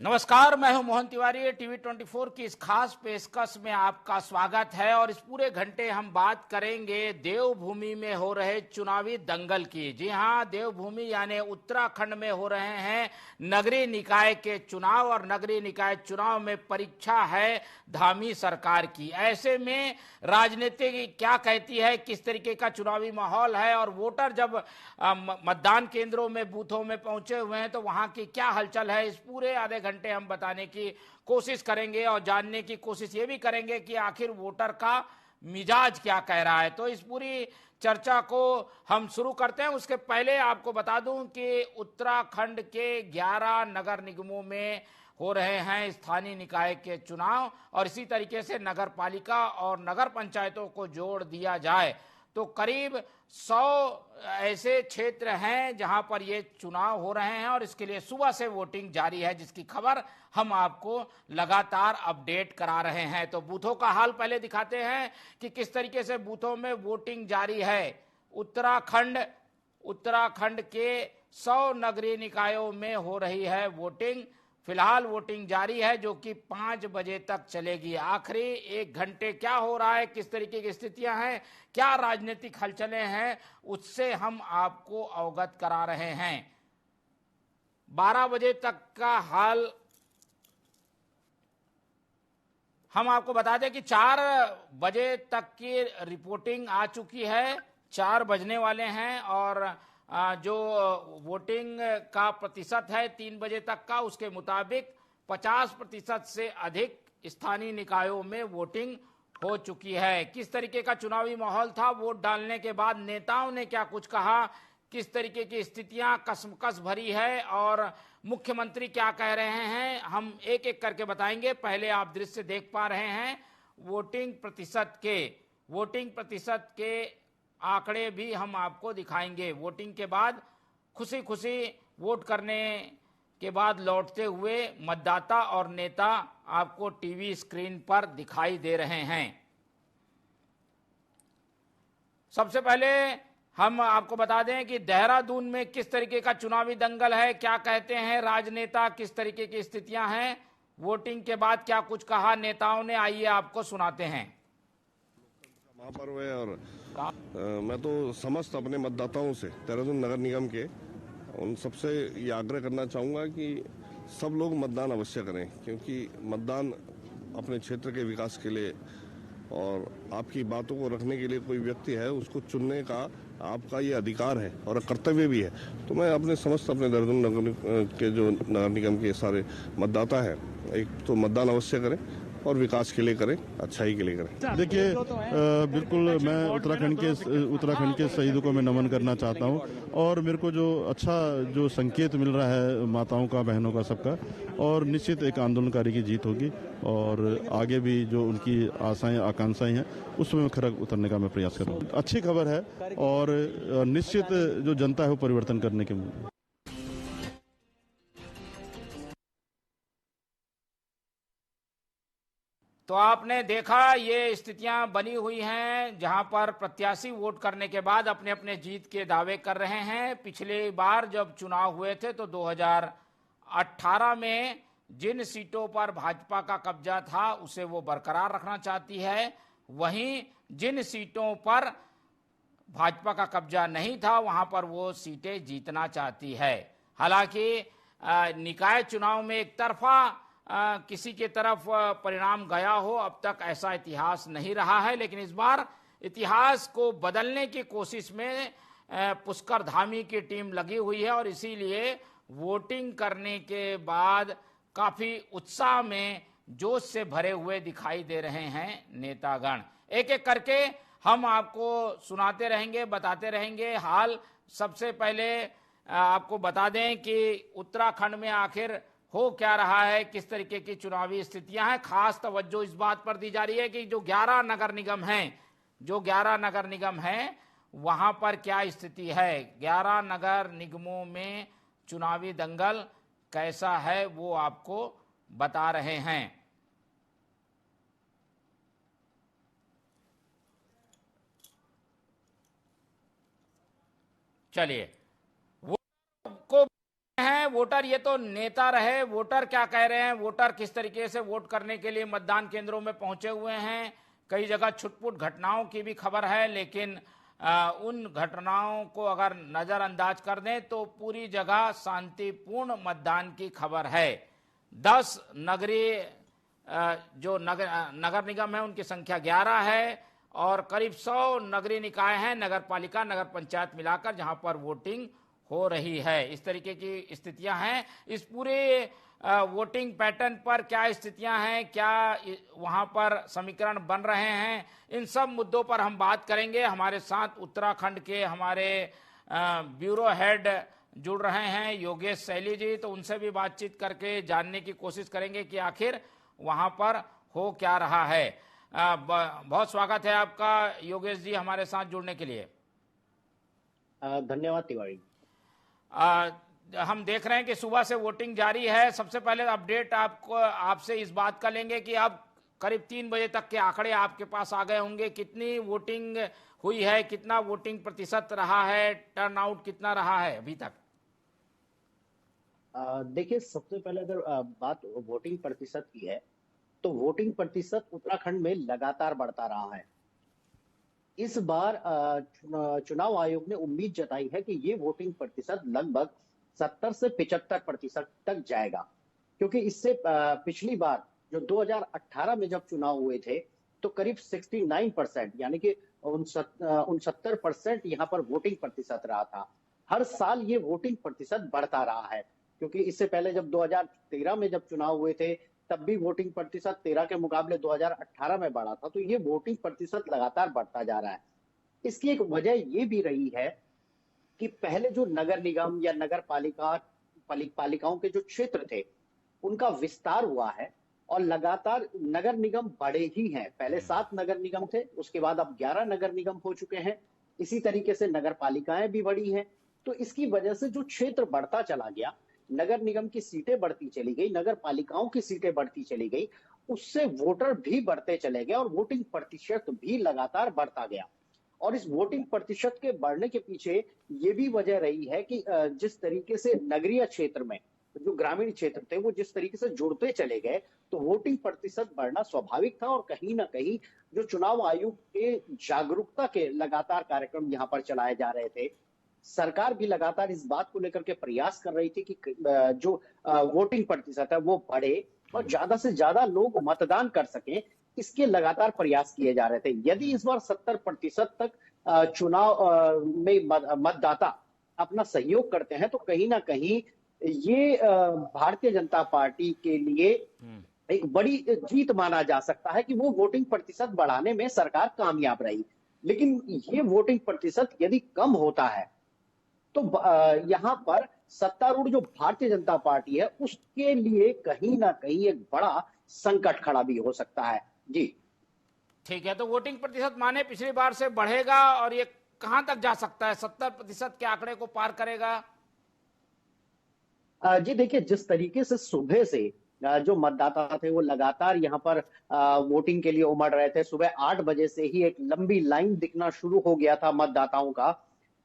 नमस्कार, मैं हूं मोहन तिवारी। टीवी 24 की इस खास पेशकश में आपका स्वागत है और इस पूरे घंटे हम बात करेंगे देवभूमि में हो रहे चुनावी दंगल की। जी हां, देवभूमि यानी उत्तराखंड में हो रहे हैं नगरीय निकाय के चुनाव और नगरीय निकाय चुनाव में परीक्षा है धामी सरकार की। ऐसे में राजनीति क्या कहती है, किस तरीके का चुनावी माहौल है और वोटर जब मतदान केंद्रों में बूथों में पहुंचे हुए हैं तो वहां की क्या हलचल है, इस पूरे आधे घंटे हम बताने की कोशिश करेंगे और जानने की कोशिश ये भी करेंगे कि आखिर वोटर का मिजाज क्या कह रहा है। तो इस पूरी चर्चा को हम शुरू करते हैं। उसके पहले आपको बता दूं कि उत्तराखंड के 11 नगर निगमों में हो रहे हैं स्थानीय निकाय के चुनाव और इसी तरीके से नगर पालिका और नगर पंचायतों को जोड़ दिया जाए तो करीब 100 ऐसे क्षेत्र हैं जहां पर ये चुनाव हो रहे हैं और इसके लिए सुबह से वोटिंग जारी है, जिसकी खबर हम आपको लगातार अपडेट करा रहे हैं। तो बूथों का हाल पहले दिखाते हैं कि किस तरीके से बूथों में वोटिंग जारी है। उत्तराखंड के 100 नगरीय निकायों में हो रही है वोटिंग। फिलहाल वोटिंग जारी है जो कि 5 बजे तक चलेगी। आखिरी 1 घंटे क्या हो रहा है, किस तरीके की स्थितियां हैं, क्या राजनीतिक हलचलें हैं, उससे हम आपको अवगत करा रहे हैं। 12 बजे तक का हाल हम आपको बता दें कि 4 बजे तक की रिपोर्टिंग आ चुकी है। 4 बजने वाले हैं और जो वोटिंग का प्रतिशत है 3 बजे तक का, उसके मुताबिक 50% से अधिक स्थानीय निकायों में वोटिंग हो चुकी है। किस तरीके का चुनावी माहौल था, वोट डालने के बाद नेताओं ने क्या कुछ कहा, किस तरीके की स्थितियां कशमकश भरी है और मुख्यमंत्री क्या कह रहे हैं, हम एक एक करके बताएंगे। पहले आप दृश्य देख पा रहे हैं वोटिंग प्रतिशत के आंकड़े भी हम आपको दिखाएंगे। वोटिंग के बाद खुशी खुशी वोट करने के बाद लौटते हुए मतदाता और नेता आपको टीवी स्क्रीन पर दिखाई दे रहे हैं। सबसे पहले हम आपको बता दें कि देहरादून में किस तरीके का चुनावी दंगल है, क्या कहते हैं राजनेता, किस तरीके की स्थितियां हैं, वोटिंग के बाद क्या कुछ कहा नेताओं ने, आइए आपको सुनाते हैं। महापर्व है और मैं तो समस्त अपने मतदाताओं से देहरादून नगर निगम के उन सबसे ये आग्रह करना चाहूँगा कि सब लोग मतदान अवश्य करें, क्योंकि मतदान अपने क्षेत्र के विकास के लिए और आपकी बातों को रखने के लिए कोई व्यक्ति है, उसको चुनने का आपका ये अधिकार है और कर्तव्य भी है। तो मैं अपने देहरादून नगर के जो नगर निगम के सारे मतदाता हैं, एक तो मतदान अवश्य करें और विकास के लिए करें, अच्छाई के लिए करें। देखिए, बिल्कुल मैं उत्तराखंड के शहीदों को मैं नमन करना चाहता हूं और मेरे को जो संकेत मिल रहा है माताओं का, बहनों का, सबका, और निश्चित एक आंदोलनकारी की जीत होगी और आगे भी जो उनकी आशाएं आकांक्षाएं हैं उसमें खरा उतरने का मैं प्रयास करूँगा। अच्छी खबर है और निश्चित जो जनता है वो परिवर्तन करने के लिए। तो आपने देखा ये स्थितियां बनी हुई हैं जहां पर प्रत्याशी वोट करने के बाद अपने अपने जीत के दावे कर रहे हैं। पिछले बार जब चुनाव हुए थे तो 2018 में जिन सीटों पर भाजपा का कब्जा था उसे वो बरकरार रखना चाहती है, वहीं जिन सीटों पर भाजपा का कब्जा नहीं था वहां पर वो सीटें जीतना चाहती है। हालांकि निकाय चुनाव में एक तरफा किसी के तरफ परिणाम गया हो, अब तक ऐसा इतिहास नहीं रहा है, लेकिन इस बार इतिहास को बदलने की कोशिश में पुष्कर धामी की टीम लगी हुई है और इसीलिए वोटिंग करने के बाद काफी उत्साह में जोश से भरे हुए दिखाई दे रहे हैं नेतागण। एक एक करके हम आपको सुनाते रहेंगे, बताते रहेंगे हाल। सबसे पहले आपको बता दें कि उत्तराखंड में आखिर हो क्या रहा है, किस तरीके की चुनावी स्थितियां हैं। खास तवज्जो इस बात पर दी जा रही है कि जो 11 नगर निगम हैं वहां पर क्या स्थिति है। 11 नगर निगमों में चुनावी दंगल कैसा है वो आपको बता रहे हैं। चलिए, वो को हैं वोटर, ये तो नेता रहे, वोटर क्या कह रहे हैं, वोटर किस तरीके से वोट करने के लिए मतदान केंद्रों में पहुंचे हुए हैं। कई जगह छुटपुट घटनाओं की भी खबर है, लेकिन उन घटनाओं को अगर नजरअंदाज कर दें तो पूरी जगह शांतिपूर्ण मतदान की खबर है। 10 नगरीय जो नगर निगम है उनकी संख्या 11 है और करीब 100 नगरीय निकाय हैं, नगर पालिका, नगर पंचायत मिलाकर, जहां पर वोटिंग हो रही है। इस तरीके की स्थितियां हैं। इस पूरे वोटिंग पैटर्न पर क्या स्थितियां हैं, क्या वहां पर समीकरण बन रहे हैं, इन सब मुद्दों पर हम बात करेंगे। हमारे साथ उत्तराखंड के हमारे ब्यूरो हेड जुड़ रहे हैं, योगेश सैली जी, तो उनसे भी बातचीत करके जानने की कोशिश करेंगे कि आखिर वहां पर हो क्या रहा है। बहुत स्वागत है आपका योगेश जी हमारे साथ जुड़ने के लिए। धन्यवाद तिवारी। हम देख रहे हैं कि सुबह से वोटिंग जारी है। सबसे पहले अपडेट आपसे इस बात का लेंगे कि अब करीब 3 बजे तक के आंकड़े आपके पास आ गए होंगे। कितनी वोटिंग हुई है, कितना वोटिंग प्रतिशत रहा है, टर्नआउट कितना रहा है अभी तक? देखिए, सबसे पहले अगर बात वोटिंग प्रतिशत की है तो वोटिंग प्रतिशत उत्तराखंड में लगातार बढ़ता रहा है। इस बार चुनाव आयोग ने उम्मीद जताई है कि ये वोटिंग प्रतिशत लगभग 70 से 75% तक जाएगा, क्योंकि इससे पिछली बार जो 2018 में जब चुनाव हुए थे तो करीब 69% यानी कि 69% यहाँ पर वोटिंग प्रतिशत रहा था। हर साल ये वोटिंग प्रतिशत बढ़ता रहा है, क्योंकि इससे पहले जब 2013 में जब चुनाव हुए थे तब भी वोटिंग प्रतिशत 13 के मुकाबले 2018 में बढ़ा था। तो ये वोटिंग प्रतिशत लगातार बढ़ता जा रहा है। इसकी एक वजह ये भी रही है कि पहले जो नगर निगम या नगर पालिकाओं के जो क्षेत्र थे उनका विस्तार हुआ है और लगातार नगर निगम बढ़े ही हैं। पहले 7 नगर निगम थे, उसके बाद अब 11 नगर निगम हो चुके हैं। इसी तरीके से नगर पालिकाएं भी बढ़ी हैं। तो इसकी वजह से जो क्षेत्र बढ़ता चला गया, नगर निगम की सीटें बढ़ती चली गई, नगर पालिकाओं की सीटें बढ़ती चली गई, उससे वोटर भी बढ़ते चले गए और वोटिंग प्रतिशत भी लगातार बढ़ता गया। और इस वोटिंग प्रतिशत के बढ़ने के पीछे ये भी वजह रही है कि जिस तरीके से नगरीय क्षेत्र में जो ग्रामीण क्षेत्र थे वो जिस तरीके से जुड़ते चले गए, तो वोटिंग प्रतिशत बढ़ना स्वाभाविक था। और कहीं ना कहीं जो चुनाव आयोग के जागरूकता के लगातार कार्यक्रम यहाँ पर चलाए जा रहे थे, सरकार भी लगातार इस बात को लेकर के प्रयास कर रही थी कि जो वोटिंग प्रतिशत है वो बढ़े और ज्यादा से ज्यादा लोग मतदान कर सकें, इसके लगातार प्रयास किए जा रहे थे। यदि इस बार 70% तक चुनाव में मतदाता अपना सहयोग करते हैं तो कहीं ना कहीं ये भारतीय जनता पार्टी के लिए एक बड़ी जीत माना जा सकता है कि वो वोटिंग प्रतिशत बढ़ाने में सरकार कामयाब रही। लेकिन ये वोटिंग प्रतिशत यदि कम होता है तो यहाँ पर सत्तारूढ़ जो भारतीय जनता पार्टी है उसके लिए कहीं ना कहीं एक बड़ा संकट खड़ा भी हो सकता है। जी ठीक है, तो वोटिंग प्रतिशत माने पिछली बार से बढ़ेगा और ये कहां तक जा सकता है, 70% के आंकड़े को पार करेगा? जी देखिए, जिस तरीके से सुबह से जो मतदाता थे वो लगातार यहाँ पर वोटिंग के लिए उमड़ रहे थे। सुबह 8 बजे से ही एक लंबी लाइन दिखना शुरू हो गया था मतदाताओं का,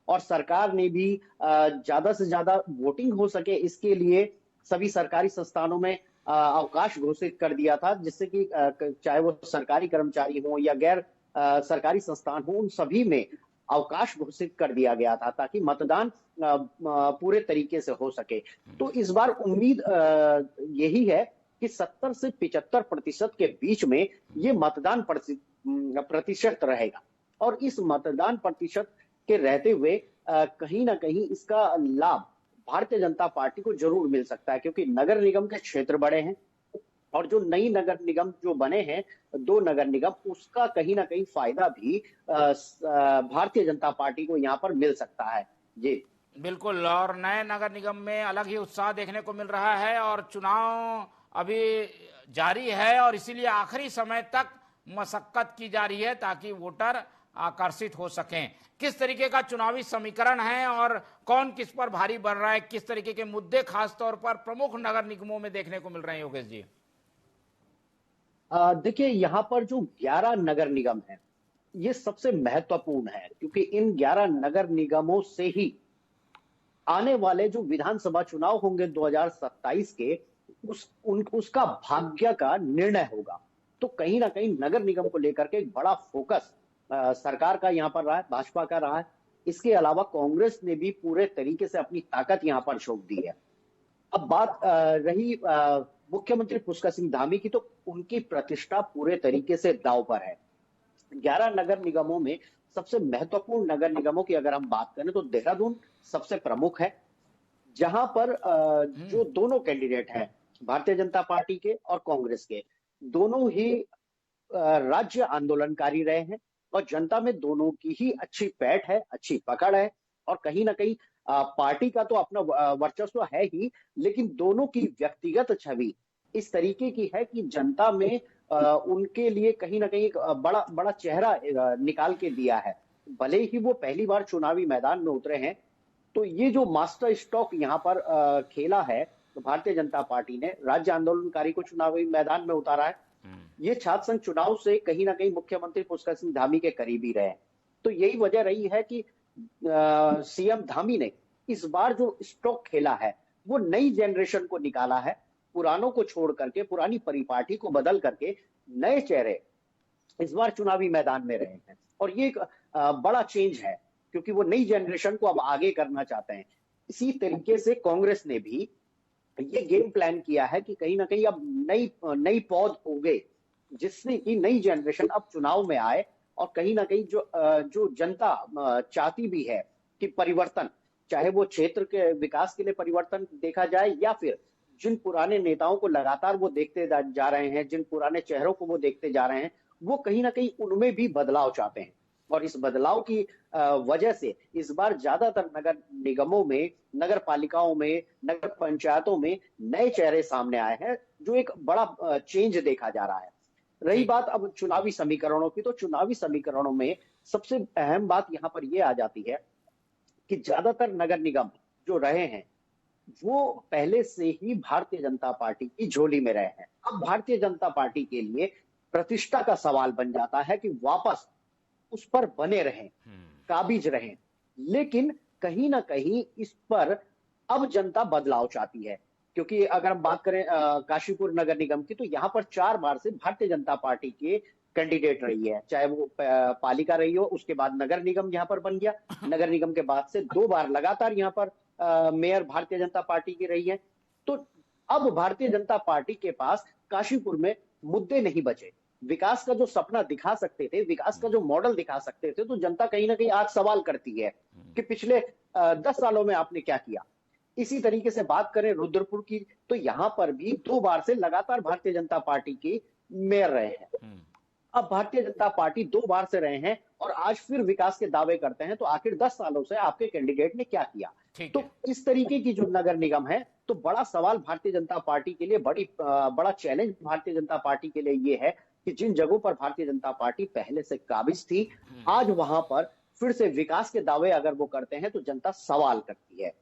और सरकार ने भी ज्यादा से ज्यादा वोटिंग हो सके इसके लिए सभी सरकारी संस्थानों में अवकाश घोषित कर दिया था, जिससे कि चाहे वो सरकारी कर्मचारी हो या गैर सरकारी संस्थान हो, उन सभी में अवकाश घोषित कर दिया गया था ताकि मतदान पूरे तरीके से हो सके। तो इस बार उम्मीद यही है कि 70 से 75% के बीच में ये मतदान प्रतिशत रहेगा। और इस मतदान प्रतिशत के रहते हुए कहीं ना कहीं इसका लाभ भारतीय जनता पार्टी को जरूर मिल सकता है, क्योंकि नगर निगम के क्षेत्र बड़े हैं और जो नई नगर निगम जो बने हैं 2 नगर निगम, उसका कहीं ना कहीं फायदा भी भारतीय जनता पार्टी को यहाँ पर मिल सकता है। जी बिल्कुल, और नए नगर निगम में अलग ही उत्साह देखने को मिल रहा है और चुनाव अभी जारी है और इसीलिए आखिरी समय तक मशक्कत की जा रही है ताकि वोटर आकर्षित हो सकें। किस तरीके का चुनावी समीकरण है और कौन किस पर भारी बन रहा है, किस तरीके के मुद्दे खास तौर पर प्रमुख नगर निगमों में देखने को मिल रहे हैं योगेश जी? देखिए, यहाँ पर जो 11 नगर निगम है ये सबसे महत्वपूर्ण है, क्योंकि इन 11 नगर निगमों से ही आने वाले जो विधानसभा चुनाव होंगे 2027 के उसका भाग्य का निर्णय होगा। तो कहीं ना कहीं नगर निगम को लेकर के एक बड़ा फोकस सरकार का यहाँ पर रहा है, भाजपा का रहा है। इसके अलावा कांग्रेस ने भी पूरे तरीके से अपनी ताकत यहाँ पर झोंक दी है। अब बात रही मुख्यमंत्री पुष्कर सिंह धामी की, तो उनकी प्रतिष्ठा पूरे तरीके से दांव पर है। 11 नगर निगमों में सबसे महत्वपूर्ण नगर निगमों की अगर हम बात करें तो देहरादून सबसे प्रमुख है, जहां पर जो दोनों कैंडिडेट हैं भारतीय जनता पार्टी के और कांग्रेस के, दोनों ही राज्य आंदोलनकारी रहे हैं और जनता में दोनों की ही अच्छी पैठ है, अच्छी पकड़ है। और कहीं ना कहीं पार्टी का तो अपना वर्चस्व है ही, लेकिन दोनों की व्यक्तिगत छवि इस तरीके की है कि जनता में उनके लिए कहीं ना कहीं एक बड़ा बड़ा चेहरा निकाल के दिया है। भले ही वो पहली बार चुनावी मैदान में उतरे हैं, तो ये जो मास्टर स्ट्रोक यहाँ पर खेला है, तो भारतीय जनता पार्टी ने राज्य आंदोलनकारी को चुनावी मैदान में उतारा है। ये छात्र संघ चुनाव से कहीं ना कहीं मुख्यमंत्री पुष्कर सिंह धामी के करीबी रहे। तो यही वजह रही है कि सीएम धामी ने इस बार जो स्ट्रोक खेला है वो नई जनरेशन को निकाला है, पुरानों को छोड़ करके, पुरानी परिपाटी को बदल करके नए चेहरे इस बार चुनावी मैदान में रहे हैं। और ये एक बड़ा चेंज है, क्योंकि वो नई जनरेशन को अब आगे करना चाहते हैं। इसी तरीके से कांग्रेस ने भी ये गेम प्लान किया है कि कहीं ना कहीं अब नई पौध उगे, जिससे कि नई जनरेशन अब चुनाव में आए और कहीं ना कहीं जो जनता चाहती भी है कि परिवर्तन, चाहे वो क्षेत्र के विकास के लिए परिवर्तन देखा जाए या फिर जिन पुराने नेताओं को लगातार वो देखते जा रहे हैं, जिन पुराने चेहरों को वो देखते जा रहे हैं, वो कहीं ना कहीं उनमें भी बदलाव चाहते हैं। और इस बदलाव की वजह से इस बार ज्यादातर नगर निगमों में, नगर पालिकाओं में, नगर पंचायतों में नए चेहरे सामने आए हैं, जो एक बड़ा चेंज देखा जा रहा है। रही बात अब चुनावी समीकरणों की, तो चुनावी समीकरणों में सबसे अहम बात यहां पर यह आ जाती है कि ज्यादातर नगर निगम जो रहे हैं वो पहले से ही भारतीय जनता पार्टी की झोली में रहे हैं। अब भारतीय जनता पार्टी के लिए प्रतिष्ठा का सवाल बन जाता है कि वापस उस पर बने रहें, काबिज रहें। लेकिन कहीं ना कहीं इस पर अब जनता बदलाव चाहती है, क्योंकि अगर हम बात करें काशीपुर नगर निगम की, तो यहाँ पर 4 बार से भारतीय जनता पार्टी के कैंडिडेट रही है, चाहे वो पालिका रही हो, उसके बाद नगर निगम यहाँ पर बन गया, नगर निगम के बाद से 2 बार लगातार यहाँ पर मेयर भारतीय जनता पार्टी की रही है। तो अब भारतीय जनता पार्टी के पास काशीपुर में मुद्दे नहीं बचे। विकास का जो सपना दिखा सकते थे, विकास का जो मॉडल दिखा सकते थे, तो जनता कहीं ना कहीं आज सवाल करती है कि पिछले 10 सालों में आपने क्या किया। इसी तरीके से बात करें रुद्रपुर की, तो यहां पर भी 2 बार से लगातार भारतीय जनता पार्टी की मेयर रहे हैं। अब भारतीय जनता पार्टी 2 बार से रहे हैं और आज फिर विकास के दावे करते हैं, तो आखिर 10 सालों से आपके कैंडिडेट ने क्या किया। तो इस तरीके की जो नगर निगम है, तो बड़ा सवाल भारतीय जनता पार्टी के लिए, बड़ा चैलेंज भारतीय जनता पार्टी के लिए ये है कि जिन जगहों पर भारतीय जनता पार्टी पहले से काबिज थी, आज वहां पर फिर से विकास के दावे अगर वो करते हैं तो जनता सवाल करती है,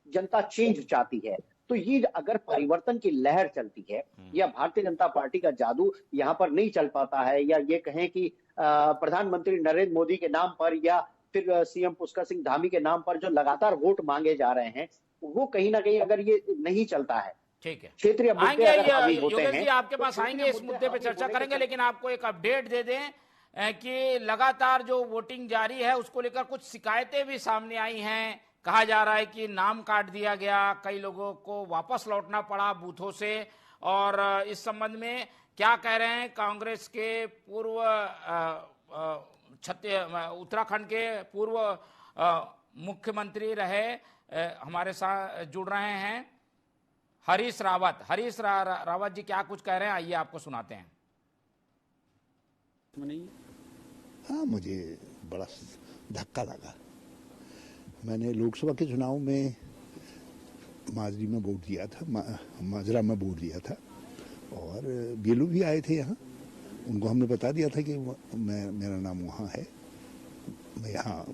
जनता चेंज चाहती है। तो ये अगर परिवर्तन की लहर चलती है या भारतीय जनता पार्टी का जादू यहाँ पर नहीं चल पाता है, या ये कहें कि प्रधानमंत्री नरेंद्र मोदी के नाम पर या फिर सीएम पुष्कर सिंह धामी के नाम पर जो लगातार वोट मांगे जा रहे हैं, वो कहीं ना कहीं अगर ये नहीं चलता है, ठीक है, क्षेत्रीय मुद्दे अगर हावी होते हैं, योगेश जी आपके पास आएंगे, इस मुद्दे पे चर्चा करेंगे। लेकिन आपको एक अपडेट दे दें कि लगातार जो वोटिंग जारी है उसको लेकर कुछ शिकायतें भी सामने आई हैं। कहा जा रहा है कि नाम काट दिया गया, कई लोगों को वापस लौटना पड़ा बूथों से। और इस संबंध में क्या कह रहे हैं कांग्रेस के पूर्व उत्तराखंड के पूर्व मुख्यमंत्री रहे हमारे साथ जुड़ रहे हैं हरीश रावत। हरीश रावत जी क्या कुछ कह रहे हैं, आइए आपको सुनाते हैं। हाँ, मुझे बड़ा धक्का लगा। मैंने लोकसभा के चुनाव में माजरी में वोट दिया था, माजरा में वोट दिया था, और बीएलओ भी आए थे यहाँ। उनको हमने बता दिया था कि मेरा नाम वहाँ है, मैं यहाँ,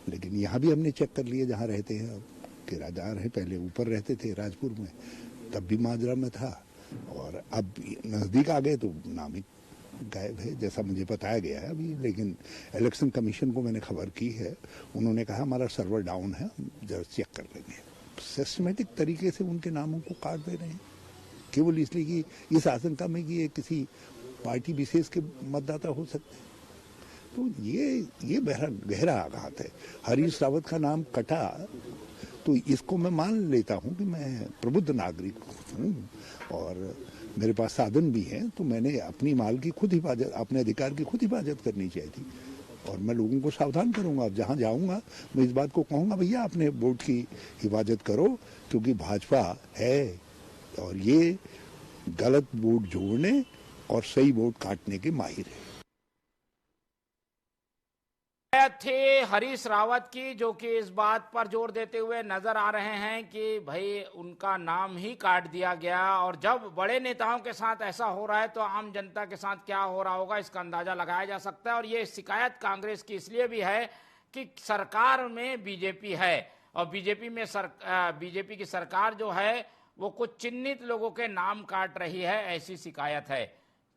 लेकिन यहाँ भी हमने चेक कर लिया जहाँ रहते हैं, किराएदार है, पहले ऊपर रहते थे राजपुर में, तब भी माजरा में था, और अब नज़दीक आ गए तो नाम ही गायब है, जैसा मुझे बताया गया है अभी। लेकिन इलेक्शन कमीशन को मैंने खबर की है, उन्होंने कहा हमारा सर्वर डाउन है, जरा चेक कर लेंगे। सिस्टमेटिक तरीके से उनके नामों को काट दे रहे हैं, केवल इसलिए कि इस आशंका में कि ये किसी पार्टी विशेष के मतदाता हो सकते हैं। तो ये गहरा आघात है। हरीश रावत का नाम कटा तो इसको मैं मान लेता हूं कि मैं प्रबुद्ध नागरिक हूं और मेरे पास साधन भी हैं, तो मैंने अपनी माल की खुद हिफाजत, अपने अधिकार की खुद हिफाजत करनी चाहिए थी और मैं लोगों को सावधान करूंगा। अब जहां जाऊंगा मैं इस बात को कहूंगा, भैया अपने वोट की हिफाजत करो, क्योंकि भाजपा है और ये गलत वोट जोड़ने और सही वोट काटने के माहिर है। थे हरीश रावत की, जो कि इस बात पर जोर देते हुए नजर आ रहे हैं कि भाई उनका नाम ही काट दिया गया। और जब बड़े नेताओं के साथ ऐसा हो रहा है तो आम जनता के साथ क्या हो रहा होगा इसका अंदाजा लगाया जा सकता है। और ये शिकायत कांग्रेस की इसलिए भी है कि सरकार में बीजेपी है और बीजेपी की सरकार जो है वो कुछ चिन्हित लोगों के नाम काट रही है, ऐसी शिकायत है।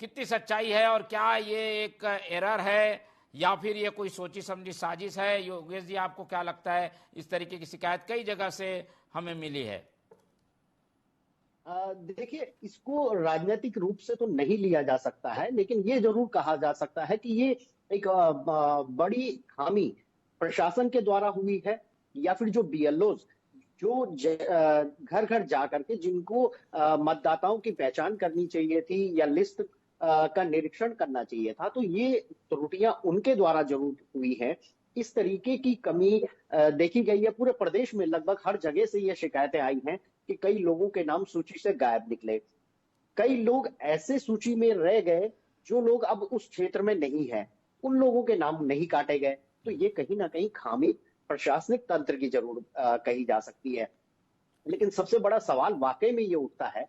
कितनी सच्चाई है और क्या ये एक एरर है या फिर ये कोई सोची समझी साजिश है? योगेश जी, आपको क्या लगता है? इस तरीके की शिकायत कई जगह से हमें मिली है। देखिए, इसको राजनीतिक रूप से तो नहीं लिया जा सकता है, लेकिन ये जरूर कहा जा सकता है कि ये एक बड़ी खामी प्रशासन के द्वारा हुई है, या फिर जो बीएलओ जो घर घर जा करके जिनको मतदाताओं की पहचान करनी चाहिए थी या लिस्ट का निरीक्षण करना चाहिए था, तो ये त्रुटियां उनके द्वारा जरूर हुई है। इस तरीके की कमी देखी गई है पूरे प्रदेश में। लगभग हर जगह से ये शिकायतें आई हैं कि कई लोगों के नाम सूची से गायब निकले, कई लोग ऐसे सूची में रह गए जो लोग अब उस क्षेत्र में नहीं है, उन लोगों के नाम नहीं काटे गए। तो ये कहीं ना कहीं खामी प्रशासनिक तंत्र की जरूर कही जा सकती है। लेकिन सबसे बड़ा सवाल वाकई में ये उठता है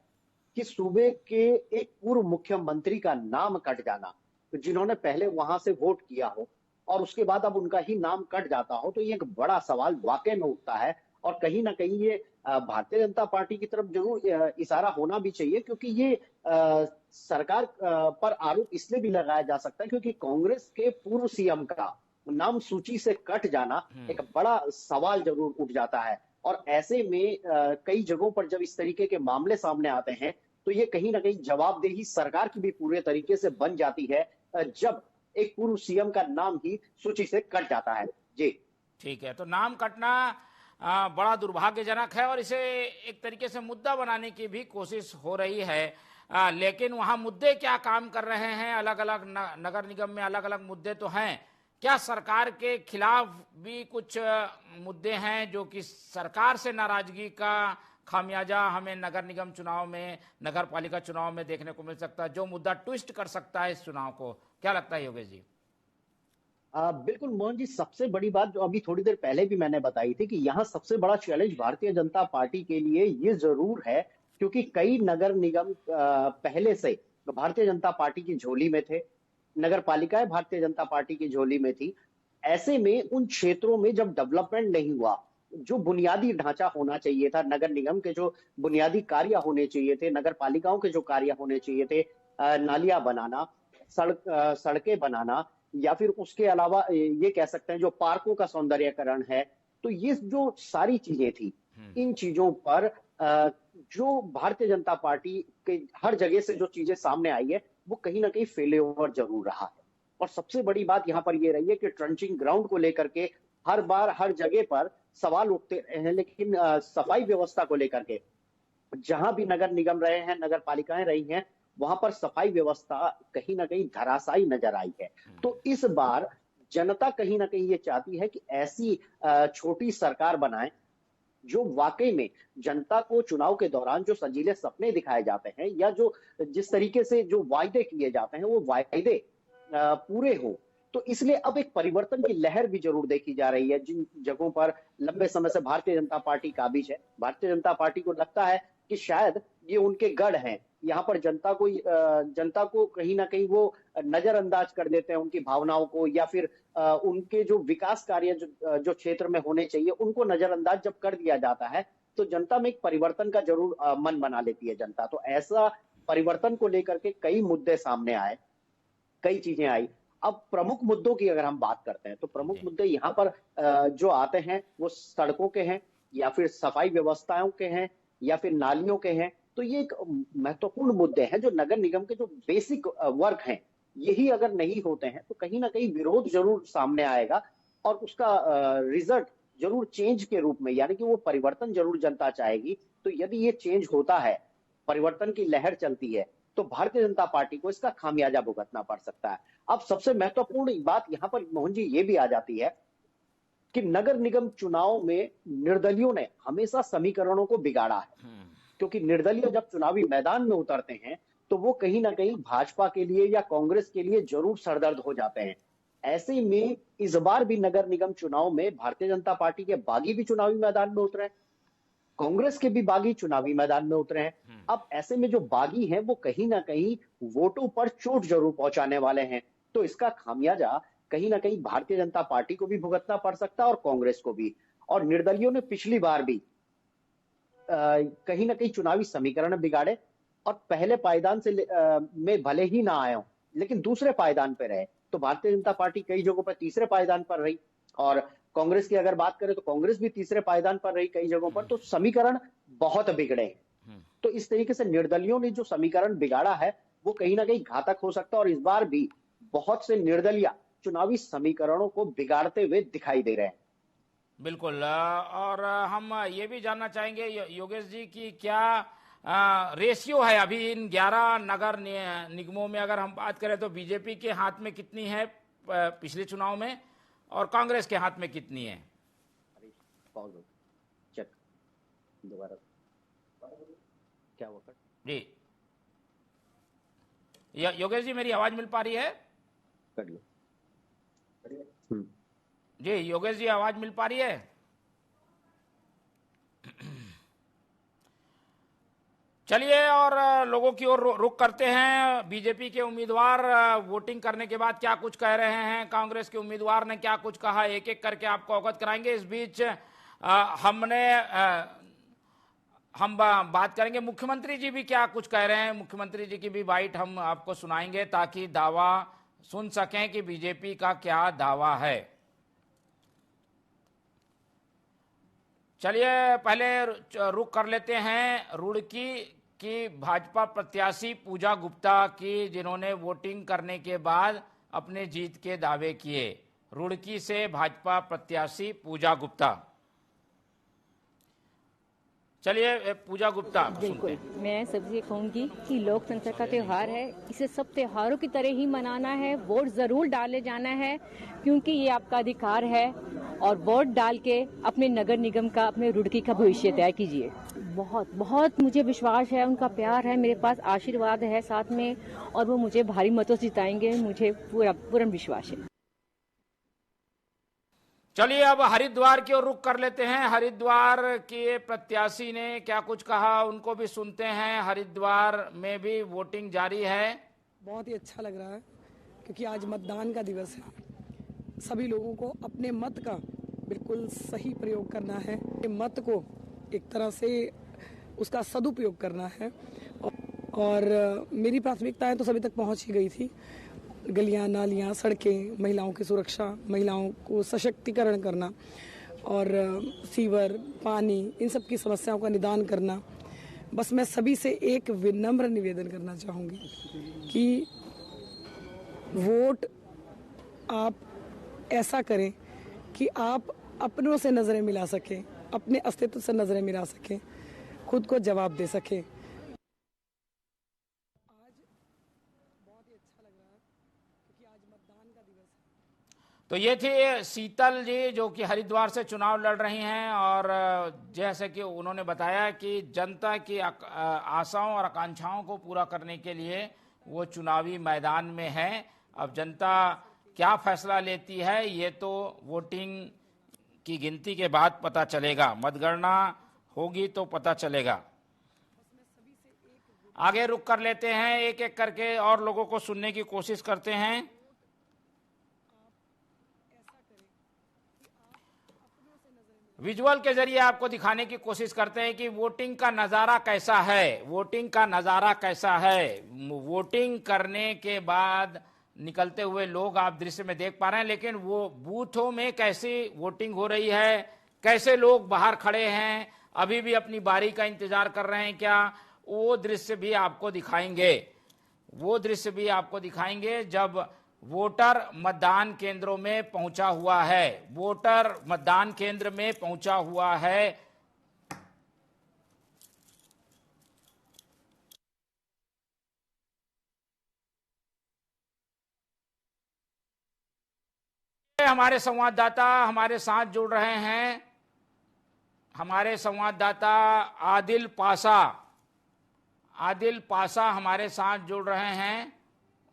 कि सूबे के एक पूर्व मुख्यमंत्री का नाम कट जाना, तो जिन्होंने पहले वहां से वोट किया हो और उसके बाद अब उनका ही नाम कट जाता हो, तो ये एक बड़ा सवाल वाकई में उठता है। और कहीं ना कहीं ये भारतीय जनता पार्टी की तरफ जरूर इशारा होना भी चाहिए, क्योंकि ये सरकार पर आरोप इसलिए भी लगाया जा सकता है क्योंकि कांग्रेस के पूर्व सीएम का नाम सूची से कट जाना एक बड़ा सवाल जरूर उठ जाता है। और ऐसे में कई जगहों पर जब इस तरीके के मामले सामने आते हैं तो ये कहीं ना कहीं जवाबदेही सरकार की भी पूरे तरीके से बन जाती है जब एक पूर्व सीएम का नाम ही सूची से कट जाता है। जी ठीक है, तो नाम कटना बड़ा दुर्भाग्यजनक है और इसे एक तरीके से मुद्दा बनाने की भी कोशिश हो रही है। लेकिन वहां मुद्दे क्या काम कर रहे हैं? अलग अलग नगर निगम में अलग अलग मुद्दे तो हैं। क्या सरकार के खिलाफ भी कुछ मुद्दे हैं जो कि सरकार से नाराजगी का खामियाजा हमें नगर निगम चुनाव में, नगर पालिका चुनाव में देखने को मिल सकता है, जो मुद्दा ट्विस्ट कर सकता है इस चुनाव को? क्या लगता है योगेश जी? बिल्कुल मोहन जी, सबसे बड़ी बात जो अभी थोड़ी देर पहले भी मैंने बताई थी कि यहाँ सबसे बड़ा चैलेंज भारतीय जनता पार्टी के लिए ये जरूर है, क्योंकि कई नगर निगम पहले से भारतीय जनता पार्टी की झोली में थे, नगर पालिकाएं भारतीय जनता पार्टी की झोली में थी। ऐसे में उन क्षेत्रों में जब डेवलपमेंट नहीं हुआ, जो बुनियादी ढांचा होना चाहिए था, नगर निगम के जो बुनियादी कार्य होने चाहिए थे, नगर पालिकाओं के जो कार्य होने चाहिए थे, नालियां बनाना, सड़कें बनाना, या फिर उसके अलावा ये कह सकते हैं जो पार्कों का सौंदर्यीकरण है, तो ये जो सारी चीजें थी, इन चीजों पर जो भारतीय जनता पार्टी के हर जगह से जो चीजें सामने आई है वो कहीं ना कहीं फेलियर जरूर रहा है। और सबसे बड़ी बात यहाँ पर ये रही है कि ट्रंचिंग ग्राउंड को लेकर के हर बार हर जगह पर सवाल उठते हैं, लेकिन सफाई व्यवस्था को लेकर के जहां भी नगर निगम रहे हैं, नगर पालिकाएं रही हैं, वहां पर सफाई व्यवस्था कहीं ना कहीं धराशायी नजर आई है। तो इस बार जनता कहीं ना कहीं ये चाहती है कि ऐसी छोटी सरकार बनाए जो वाकई में जनता को चुनाव के दौरान जो संजीले सपने दिखाए जाते हैं या जो जिस तरीके से जो वायदे किए जाते हैं वो वायदे पूरे हो। तो इसलिए अब एक परिवर्तन की लहर भी जरूर देखी जा रही है। जिन जगहों पर लंबे समय से भारतीय जनता पार्टी काबिज है, भारतीय जनता पार्टी को लगता है कि शायद ये उनके गढ़ हैं, यहाँ पर जनता को कहीं ना कहीं वो नजरअंदाज कर देते हैं, उनकी भावनाओं को, या फिर उनके जो विकास कार्य जो क्षेत्र में होने चाहिए उनको नजरअंदाज जब कर दिया जाता है तो जनता में एक परिवर्तन का जरूर मन बना लेती है जनता। तो ऐसा परिवर्तन को लेकर के कई मुद्दे सामने आए कई चीजें आई। अब प्रमुख मुद्दों की अगर हम बात करते हैं तो प्रमुख मुद्दे यहाँ पर जो आते हैं वो सड़कों के हैं, या फिर सफाई व्यवस्थाओं के हैं, या फिर नालियों के हैं। तो ये एक महत्वपूर्ण मुद्दे हैं जो नगर निगम के जो बेसिक वर्क हैं, यही अगर नहीं होते हैं तो कहीं ना कहीं विरोध जरूर सामने आएगा, और उसका रिजल्ट जरूर चेंज के रूप में, यानी कि वो परिवर्तन जरूर जनता चाहेगी। तो यदि ये चेंज होता है, परिवर्तन की लहर चलती है, तो भारतीय जनता पार्टी को इसका खामियाजा भुगतना पड़ सकता है। अब सबसे महत्वपूर्ण बात यहां पर मोहन जी ये भी आ जाती है कि नगर निगम चुनाव में निर्दलियों ने हमेशा समीकरणों को बिगाड़ा है, क्योंकि निर्दलीय जब चुनावी मैदान में उतरते हैं तो वो कहीं ना कहीं भाजपा के लिए या कांग्रेस के लिए जरूर सरदर्द हो जाते हैं। ऐसे में इस बार भी नगर निगम चुनाव में भारतीय जनता पार्टी के बागी भी चुनावी मैदान में उतरे हैं, कांग्रेस के भी बागी चुनावी मैदान में उतरे हैं। अब ऐसे में जो बागी हैं वो कहीं ना कहीं वोटों पर चोट जरूर पहुंचाने वाले हैं। तो इसका खामियाजा कहीं ना कहीं भारतीय जनता पार्टी को भी भुगतना पड़ सकता है और कांग्रेस को भी। और निर्दलियों ने पिछली बार भी कहीं ना कहीं चुनावी समीकरण बिगाड़े, और पहले पायदान से में भले ही ना आए हों, लेकिन दूसरे पायदान पे रहे। तो भारतीय जनता पार्टी कई जगहों पर तीसरे पायदान पर रही, और कांग्रेस की अगर बात करें तो कांग्रेस भी तीसरे पायदान पर रही कई जगहों पर। तो समीकरण बहुत बिगड़े हैं। तो इस तरीके से निर्दलियों ने जो समीकरण बिगाड़ा है वो कहीं ना कहीं घातक हो सकता है, और इस बार भी बहुत से निर्दलीय चुनावी समीकरणों को बिगाड़ते हुए दिखाई दे रहे हैं। बिल्कुल। और हम ये भी जानना चाहेंगे योगेश जी की क्या रेशियो है अभी इन 11 नगर निगमों में। अगर हम बात करें तो बीजेपी के हाथ में कितनी है पिछले चुनाव में, और कांग्रेस के हाथ में कितनी है? चेक दोबारा क्या हुआ जी? योगेश जी मेरी आवाज मिल पा रही है? कर लो। जी योगेश जी आवाज मिल पा रही है? चलिए और लोगों की ओर रुख करते हैं। बीजेपी के उम्मीदवार वोटिंग करने के बाद क्या कुछ कह रहे हैं, कांग्रेस के उम्मीदवार ने क्या कुछ कहा, एक एक करके आपको अवगत कराएंगे। इस बीच हम बात करेंगे मुख्यमंत्री जी भी क्या कुछ कह रहे हैं। मुख्यमंत्री जी की भी बाइट हम आपको सुनाएंगे ताकि दावा सुन सकें कि बीजेपी का क्या दावा है। चलिए पहले रुक कर लेते हैं रुड़की की भाजपा प्रत्याशी पूजा गुप्ता की, जिन्होंने वोटिंग करने के बाद अपने जीत के दावे किए। रुड़की से भाजपा प्रत्याशी पूजा गुप्ता। चलिए पूजा गुप्ता बिल्कुल, मैं सबसे कहूंगी कि लोकतंत्र का त्यौहार है, इसे सब त्योहारों की तरह ही मनाना है। वोट जरूर डाले जाना है क्योंकि ये आपका अधिकार है, और वोट डाल के अपने नगर निगम का, अपने रुड़की का भविष्य तय कीजिए। बहुत बहुत मुझे विश्वास है, उनका प्यार है, मेरे पास आशीर्वाद है साथ में, और वो मुझे भारी मतों से जिताएंगे, मुझे पूर्ण विश्वास है। चलिए अब हरिद्वार की ओर रुख कर लेते हैं। हरिद्वार के प्रत्याशी ने क्या कुछ कहा उनको भी सुनते हैं। हरिद्वार में भी वोटिंग जारी है। बहुत ही अच्छा लग रहा है क्योंकि आज मतदान का दिवस है। सभी लोगों को अपने मत का बिल्कुल सही प्रयोग करना है, मत को एक तरह से उसका सदुपयोग करना है। और मेरी प्राथमिकताएं तो सभी तक पहुंच ही गई थी। गलियां, नालियां, सड़कें, महिलाओं की सुरक्षा, महिलाओं को सशक्तिकरण करना, और सीवर, पानी, इन सब की समस्याओं का निदान करना। बस मैं सभी से एक विनम्र निवेदन करना चाहूँगी कि वोट आप ऐसा करें कि आप अपनों से नज़रें मिला सकें, अपने अस्तित्व से नज़रें मिला सकें, खुद को जवाब दे सकें। तो ये थी शीतल जी जो कि हरिद्वार से चुनाव लड़ रही हैं, और जैसे कि उन्होंने बताया कि जनता की आशाओं और आकांक्षाओं को पूरा करने के लिए वो चुनावी मैदान में है। अब जनता क्या फैसला लेती है ये तो वोटिंग की गिनती के बाद पता चलेगा, मतगणना होगी तो पता चलेगा। आगे रुक कर लेते हैं, एक एक करके और लोगों को सुनने की कोशिश करते हैं। विजुअल के जरिए आपको दिखाने की कोशिश करते हैं कि वोटिंग का नज़ारा कैसा है। वोटिंग का नज़ारा कैसा है, वोटिंग करने के बाद निकलते हुए लोग आप दृश्य में देख पा रहे हैं। लेकिन वो बूथों में कैसी वोटिंग हो रही है, कैसे लोग बाहर खड़े हैं, अभी भी अपनी बारी का इंतजार कर रहे हैं क्या, वो दृश्य भी आपको दिखाएंगे। वो दृश्य भी आपको दिखाएंगे जब वोटर मतदान केंद्रों में पहुंचा हुआ है। वोटर मतदान केंद्र में पहुंचा हुआ है। हमारे संवाददाता हमारे साथ जुड़ रहे हैं। हमारे संवाददाता आदिल पासा हमारे साथ जुड़ रहे हैं।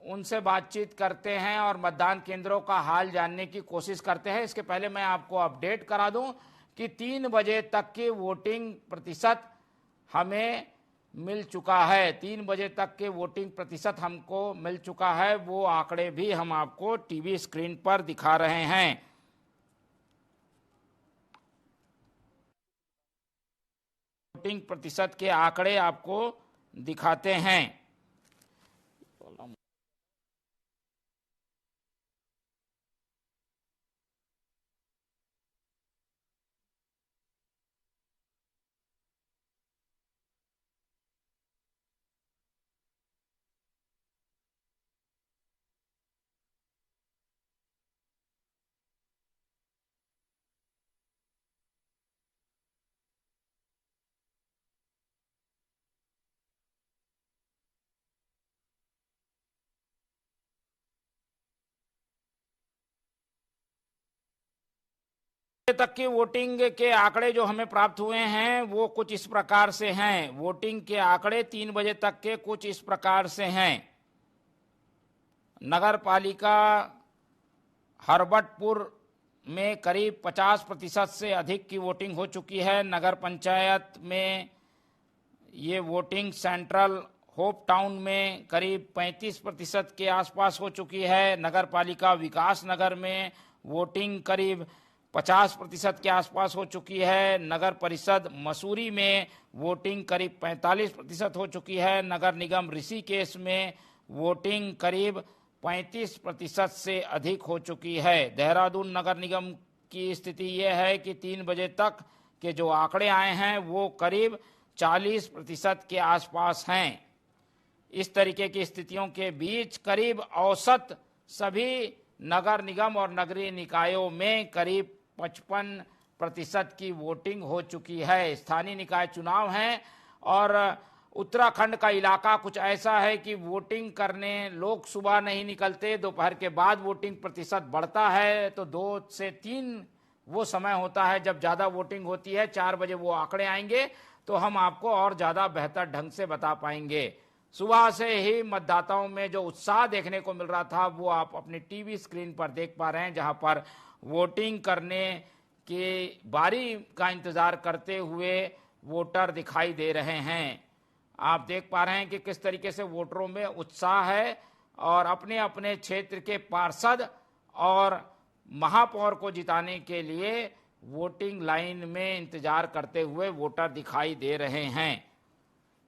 उनसे बातचीत करते हैं और मतदान केंद्रों का हाल जानने की कोशिश करते हैं। इसके पहले मैं आपको अपडेट करा दूं कि 3 बजे तक की वोटिंग प्रतिशत हमें मिल चुका है। 3 बजे तक के वोटिंग प्रतिशत हमको मिल चुका है। वो आंकड़े भी हम आपको टीवी स्क्रीन पर दिखा रहे हैं। वोटिंग प्रतिशत के आंकड़े आपको दिखाते हैं। तक की वोटिंग के आंकड़े जो हमें प्राप्त हुए हैं वो कुछ इस प्रकार से हैं। वोटिंग के आंकड़े 3 बजे तक के कुछ इस प्रकार से हैं। नगर पालिका हरबटपुर में करीब 50% से अधिक की वोटिंग हो चुकी है। नगर पंचायत में ये वोटिंग सेंट्रल होप टाउन में करीब 35% के आसपास हो चुकी है। नगर पालिका विकास नगर में वोटिंग करीब 50% के आसपास हो चुकी है। नगर परिषद मसूरी में वोटिंग करीब 45% हो चुकी है। नगर निगम ऋषिकेश में वोटिंग करीब 35% से अधिक हो चुकी है। देहरादून नगर निगम की स्थिति यह है कि 3 बजे तक के जो आंकड़े आए हैं वो करीब 40% के आसपास हैं। इस तरीके की स्थितियों के बीच करीब औसत सभी नगर निगम और नगरीय निकायों में करीब 55% की वोटिंग हो चुकी है। स्थानीय निकाय चुनाव हैं और उत्तराखंड का इलाका कुछ ऐसा है कि वोटिंग करने लोग सुबह नहीं निकलते, दोपहर के बाद वोटिंग प्रतिशत बढ़ता है। तो 2 से 3 वो समय होता है जब ज़्यादा वोटिंग होती है। 4 बजे वो आंकड़े आएंगे तो हम आपको और ज़्यादा बेहतर ढंग से बता पाएंगे। सुबह से ही मतदाताओं में जो उत्साह देखने को मिल रहा था वो आप अपनी टीवी स्क्रीन पर देख पा रहे हैं, जहां पर वोटिंग करने की बारी का इंतजार करते हुए वोटर दिखाई दे रहे हैं। आप देख पा रहे हैं कि किस तरीके से वोटरों में उत्साह है और अपने अपने क्षेत्र के पार्षद और महापौर को जिताने के लिए वोटिंग लाइन में इंतजार करते हुए वोटर दिखाई दे रहे हैं।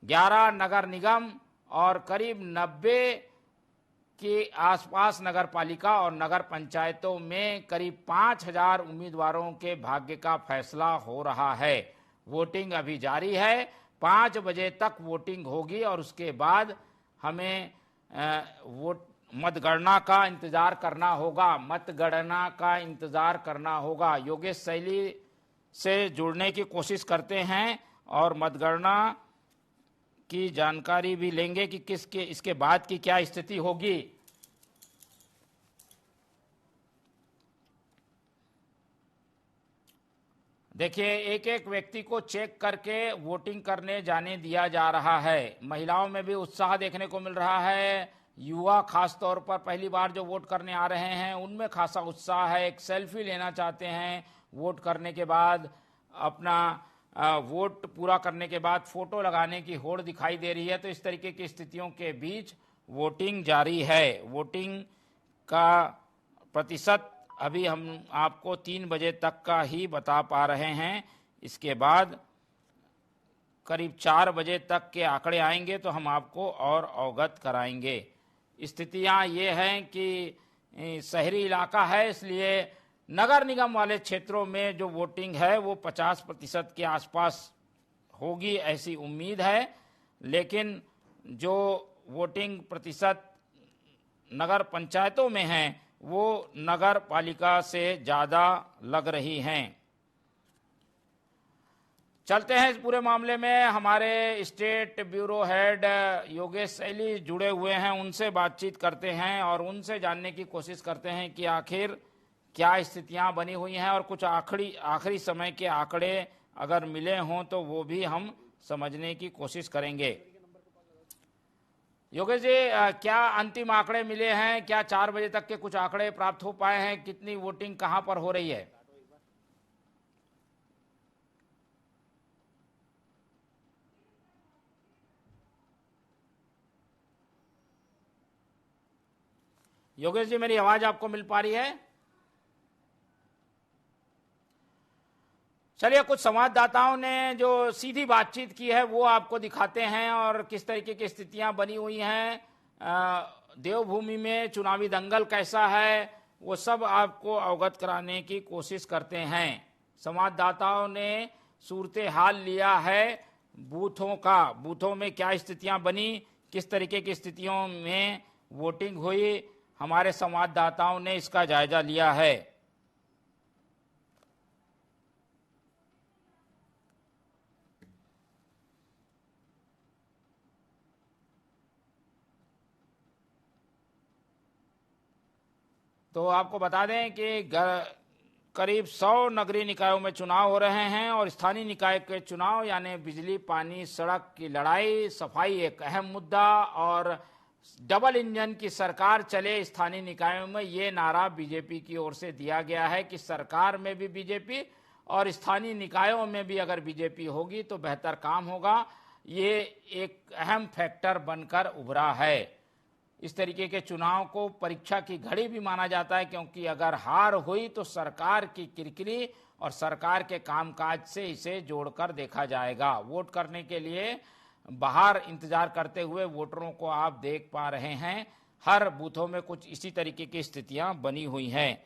11 नगर निगम और करीब 90 के आसपास नगर पालिका और नगर पंचायतों में करीब 5000 उम्मीदवारों के भाग्य का फैसला हो रहा है। वोटिंग अभी जारी है। 5 बजे तक वोटिंग होगी और उसके बाद हमें मतगणना का इंतजार करना होगा। योगेश सैली से जुड़ने की कोशिश करते हैं और मतगणना की जानकारी भी लेंगे कि इसके बाद की क्या स्थिति होगी। देखिए, एक एक व्यक्ति को चेक करके वोटिंग करने जाने दिया जा रहा है। महिलाओं में भी उत्साह देखने को मिल रहा है। युवा खास तौर पर पहली बार जो वोट करने आ रहे हैं उनमें खासा उत्साह है। एक सेल्फी लेना चाहते हैं। वोट करने के बाद अपना वोट पूरा करने के बाद फोटो लगाने की होड़ दिखाई दे रही है। तो इस तरीके की स्थितियों के बीच वोटिंग जारी है। वोटिंग का प्रतिशत अभी हम आपको 3 बजे तक का ही बता पा रहे हैं। इसके बाद करीब 4 बजे तक के आंकड़े आएंगे तो हम आपको और अवगत कराएंगे। स्थितियां ये हैं कि शहरी इलाका है, इसलिए नगर निगम वाले क्षेत्रों में जो वोटिंग है वो 50% के आसपास होगी, ऐसी उम्मीद है। लेकिन जो वोटिंग प्रतिशत नगर पंचायतों में हैं वो नगर पालिका से ज़्यादा लग रही हैं। चलते हैं इस पूरे मामले में, हमारे स्टेट ब्यूरो हेड योगेश सैली जुड़े हुए हैं, उनसे बातचीत करते हैं और उनसे जानने की कोशिश करते हैं कि आखिर क्या स्थितियां बनी हुई हैं और कुछ आखिरी समय के आंकड़े अगर मिले हों तो वो भी हम समझने की कोशिश करेंगे। योगेश जी, क्या अंतिम आंकड़े मिले हैं? क्या 4 बजे तक के कुछ आंकड़े प्राप्त हो पाए हैं? कितनी वोटिंग कहां पर हो रही है? योगेश जी, मेरी आवाज आपको मिल पा रही है? चलिए, कुछ संवाददाताओं ने जो सीधी बातचीत की है वो आपको दिखाते हैं और किस तरीके की स्थितियां बनी हुई हैं, देवभूमि में चुनावी दंगल कैसा है, वो सब आपको अवगत कराने की कोशिश करते हैं। संवाददाताओं ने सूरत हाल लिया है बूथों में क्या स्थितियां बनी, किस तरीके की स्थितियों में वोटिंग हुई, हमारे संवाददाताओं ने इसका जायजा लिया है। तो आपको बता दें कि करीब 100 नगरीय निकायों में चुनाव हो रहे हैं और स्थानीय निकाय के चुनाव यानी बिजली, पानी, सड़क की लड़ाई, सफाई एक अहम मुद्दा और डबल इंजन की सरकार चले स्थानीय निकायों में, ये नारा बीजेपी की ओर से दिया गया है कि सरकार में भी बीजेपी और स्थानीय निकायों में भी अगर बीजेपी होगी तो बेहतर काम होगा। ये एक अहम फैक्टर बनकर उभरा है। इस तरीके के चुनाव को परीक्षा की घड़ी भी माना जाता है, क्योंकि अगर हार हुई तो सरकार की किरकिरी और सरकार के कामकाज से इसे जोड़कर देखा जाएगा। वोट करने के लिए बाहर इंतजार करते हुए वोटरों को आप देख पा रहे हैं, हर बूथों में कुछ इसी तरीके की स्थितियां बनी हुई हैं।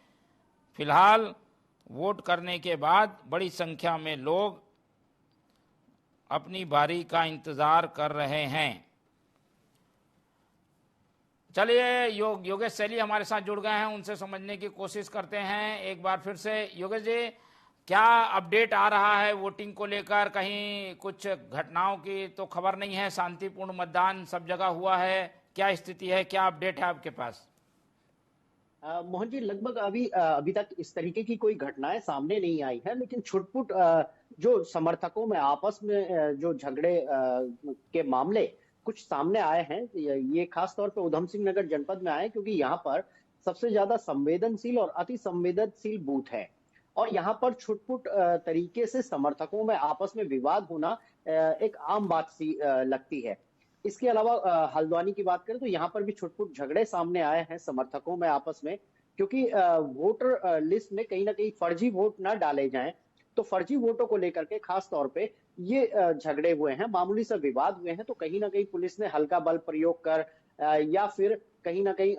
फिलहाल वोट करने के बाद बड़ी संख्या में लोग अपनी बारी का इंतजार कर रहे हैं। चलिए, योगेश सैली हमारे साथ जुड़ गए हैं, उनसे समझने की कोशिश करते हैं एक बार फिर से। योगेश जी, क्या अपडेट आ रहा है वोटिंग को लेकर? कहीं कुछ घटनाओं की तो खबर नहीं है, शांतिपूर्ण मतदान सब जगह हुआ है, क्या स्थिति है, क्या अपडेट है आपके पास? मोहन जी, लगभग अभी तक इस तरीके की कोई घटनाएं सामने नहीं आई है, लेकिन छुटपुट जो समर्थकों में आपस में जो झगड़े के मामले कुछ सामने आए हैं। ये खास तौर पे उधम सिंह नगर जनपद में आए, क्योंकि यहाँ पर सबसे ज्यादा संवेदनशील और अति संवेदनशील बूथ है और यहाँ पर छुटपुट तरीके से समर्थकों में आपस में विवाद होना एक आम बात सी लगती है। इसके अलावा हल्द्वानी की बात करें तो यहाँ पर भी छुटपुट झगड़े सामने आए हैं समर्थकों में आपस में, क्योंकि वोटर लिस्ट में कहीं ना कहीं फर्जी वोट ना डाले जाएं, तो फर्जी वोटों को लेकर के खास तौर पे ये झगड़े हुए हैं, मामूली से विवाद हुए हैं। तो कहीं ना कहीं पुलिस ने हल्का बल प्रयोग कर या फिर कहीं ना कहीं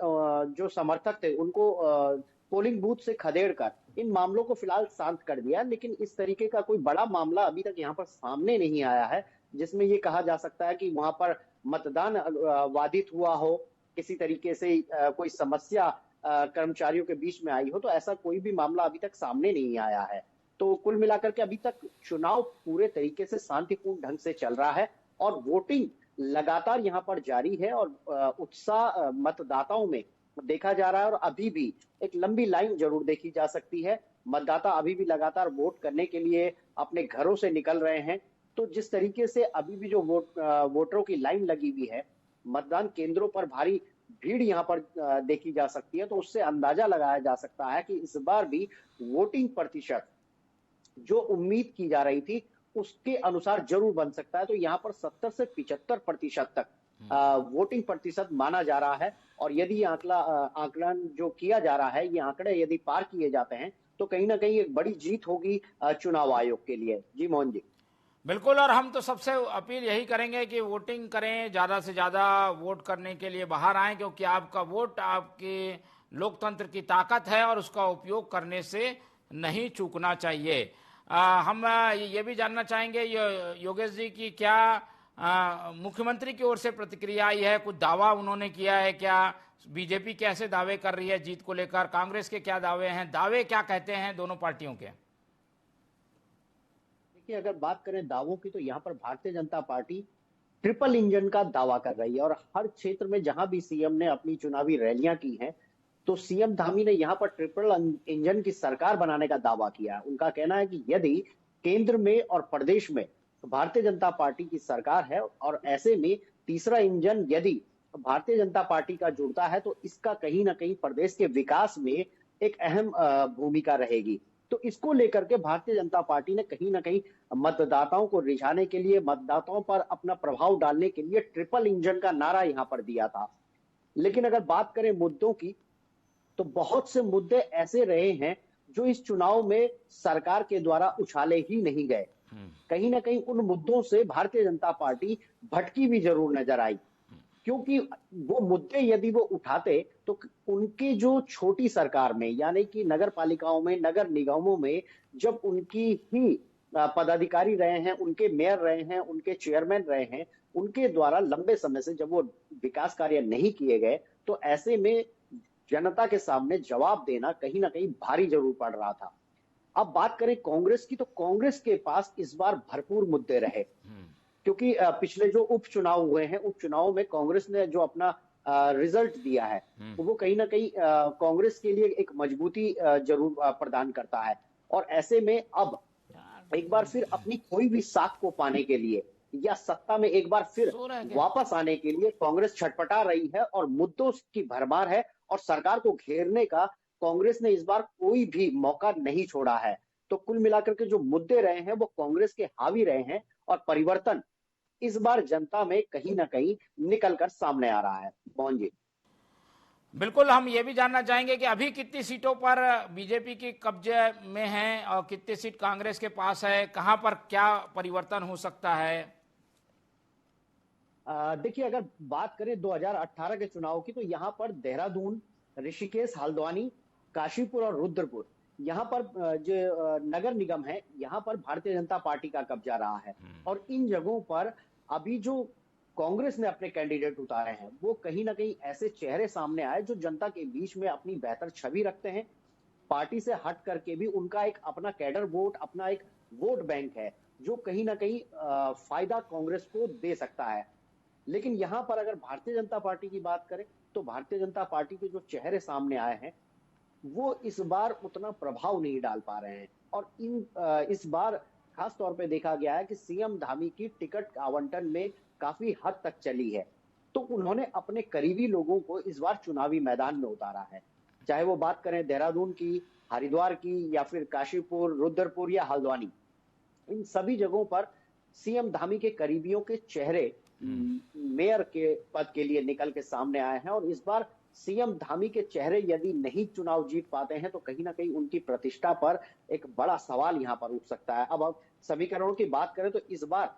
जो समर्थक थे उनको पोलिंग बूथ से खदेड़ कर इन मामलों को फिलहाल शांत कर दिया। लेकिन इस तरीके का कोई बड़ा मामला अभी तक यहाँ पर सामने नहीं आया है जिसमें ये कहा जा सकता है कि वहां पर मतदान बाधित हुआ हो, किसी तरीके से कोई समस्या कर्मचारियों के बीच में आई हो। तो ऐसा कोई भी मामला अभी तक सामने नहीं आया है। तो कुल मिलाकर के अभी तक चुनाव पूरे तरीके से शांतिपूर्ण ढंग से चल रहा है और वोटिंग लगातार यहाँ पर जारी है और उत्साह मतदाताओं में देखा जा रहा है। और अभी भी एक लंबी लाइन जरूर देखी जा सकती है, मतदाता अभी भी लगातार वोट करने के लिए अपने घरों से निकल रहे हैं। तो जिस तरीके से अभी भी जो वोटरों की लाइन लगी हुई है, मतदान केंद्रों पर भारी भीड़ यहाँ पर देखी जा सकती है, तो उससे अंदाजा लगाया जा सकता है कि इस बार भी वोटिंग प्रतिशत जो उम्मीद की जा रही थी उसके अनुसार जरूर बन सकता है। तो यहाँ पर 70 से 75% तक वोटिंग प्रतिशत माना जा रहा है और यदि आकलन जो किया जा रहा है, ये आंकड़े यदि पार किए जाते हैं तो कहीं ना कहीं एक बड़ी जीत होगी चुनाव आयोग के लिए। जी मोहन जी। बिल्कुल, और हम तो सबसे अपील यही करेंगे कि वोटिंग करें, ज़्यादा से ज़्यादा वोट करने के लिए बाहर आएं, क्योंकि आपका वोट आपके लोकतंत्र की ताकत है और उसका उपयोग करने से नहीं चूकना चाहिए। हम ये भी जानना चाहेंगे योगेश जी की क्या मुख्यमंत्री की ओर से प्रतिक्रिया आई है, कुछ दावा उन्होंने किया है क्या? बीजेपी कैसे दावे कर रही है जीत को लेकर, कांग्रेस के क्या दावे हैं, दावे क्या कहते हैं दोनों पार्टियों के? देखिए, अगर बात करें दावों की तो यहाँ पर Bharatiya Janata party triple engine का दावा कर रही है और हर क्षेत्र में जहां भी सीएम ने अपनी चुनावी रैलियां की हैं तो सीएम धामी ने यहाँ पर ट्रिपल इंजन की सरकार बनाने का दावा किया है। उनका कहना है कि यदि केंद्र में और प्रदेश में भारतीय जनता पार्टी की सरकार है और ऐसे में तीसरा इंजन यदि भारतीय जनता पार्टी का जुड़ता है तो इसका कहीं ना कहीं प्रदेश के विकास में एक अहम भूमिका रहेगी। तो इसको लेकर के भारतीय जनता पार्टी ने कहीं ना कहीं मतदाताओं को रिझाने के लिए, मतदाताओं पर अपना प्रभाव डालने के लिए ट्रिपल इंजन का नारा यहाँ पर दिया था। लेकिन अगर बात करें मुद्दों की तो बहुत से मुद्दे ऐसे रहे हैं जो इस चुनाव में सरकार के द्वारा उछाले ही नहीं गए। कहीं ना कहीं उन मुद्दों से भारतीय जनता पार्टी भटकी भी जरूर नजर आई, क्योंकि वो मुद्दे यदि वो उठाते तो उनके जो छोटी सरकार में यानी कि नगर पालिकाओं में, नगर निगमों में जब उनकी ही पदाधिकारी रहे हैं, उनके मेयर रहे हैं, उनके चेयरमैन रहे हैं, उनके द्वारा लंबे समय से जब वो विकास कार्य नहीं किए गए तो ऐसे में जनता के सामने जवाब देना कहीं ना कहीं भारी जरूर पड़ रहा था। अब बात करें कांग्रेस की तो कांग्रेस के पास इस बार भरपूर मुद्दे रहे, क्योंकि पिछले जो उपचुनाव हुए हैं, उपचुनाव में कांग्रेस ने जो अपना रिजल्ट दिया है तो वो कहीं ना कहीं कांग्रेस के लिए एक मजबूती जरूर प्रदान करता है। और ऐसे में अब एक बार फिर अपनी कोई भी साख को पाने के लिए या सत्ता में एक बार फिर वापस आने के लिए कांग्रेस छटपटा रही है और मुद्दों की भरमार है और सरकार को घेरने का कांग्रेस ने इस बार कोई भी मौका नहीं छोड़ा है। तो कुल मिलाकर के जो मुद्दे रहे हैं वो कांग्रेस के हावी रहे हैं और परिवर्तन इस बार जनता में कहीं ना कहीं निकलकर सामने आ रहा है। मोहन जी, बिल्कुल, हम ये भी जानना चाहेंगे कि अभी कितनी सीटों पर बीजेपी की कब्जे में है और कितनी सीट कांग्रेस के पास है, कहां पर क्या परिवर्तन हो सकता है? देखिए, अगर बात करें 2018 के चुनाव की तो यहाँ पर देहरादून, ऋषिकेश, हल्द्वानी, काशीपुर और रुद्रपुर यहाँ पर जो नगर निगम है यहाँ पर भारतीय जनता पार्टी का कब्जा रहा है। और इन जगहों पर अभी जो कांग्रेस ने अपने कैंडिडेट उतारे हैं वो कहीं ना कहीं ऐसे चेहरे सामने आए जो जनता के बीच में अपनी बेहतर छवि रखते हैं। पार्टी से हट करके भी उनका एक अपना कैडर वोट, अपना एक वोट बैंक है जो कहीं ना कहीं फायदा कांग्रेस को दे सकता है। लेकिन यहाँ पर अगर भारतीय जनता पार्टी की बात करें तो भारतीय जनता पार्टी के जो चेहरे सामने आए हैं वो इस बार उतना प्रभाव नहीं डाल पा रहे हैं। और इस बार खास तौर पे देखा गया है कि सीएम धामी की टिकट आवंटन में काफी हद तक चली है, तो उन्होंने अपने करीबी लोगों को इस बार चुनावी मैदान में उतारा है। चाहे वो बात करें देहरादून की, हरिद्वार की या फिर काशीपुर, रुद्रपुर या हल्द्वानी, इन सभी जगहों पर सीएम धामी के करीबियों के चेहरे मेयर के पद के लिए निकल के सामने आए हैं। और इस बार सीएम धामी के चेहरे यदि नहीं चुनाव जीत पाते हैं तो कहीं ना कहीं उनकी प्रतिष्ठा पर एक बड़ा सवाल यहाँ पर उठ सकता है। अब समीकरणों की बात करें तो इस बार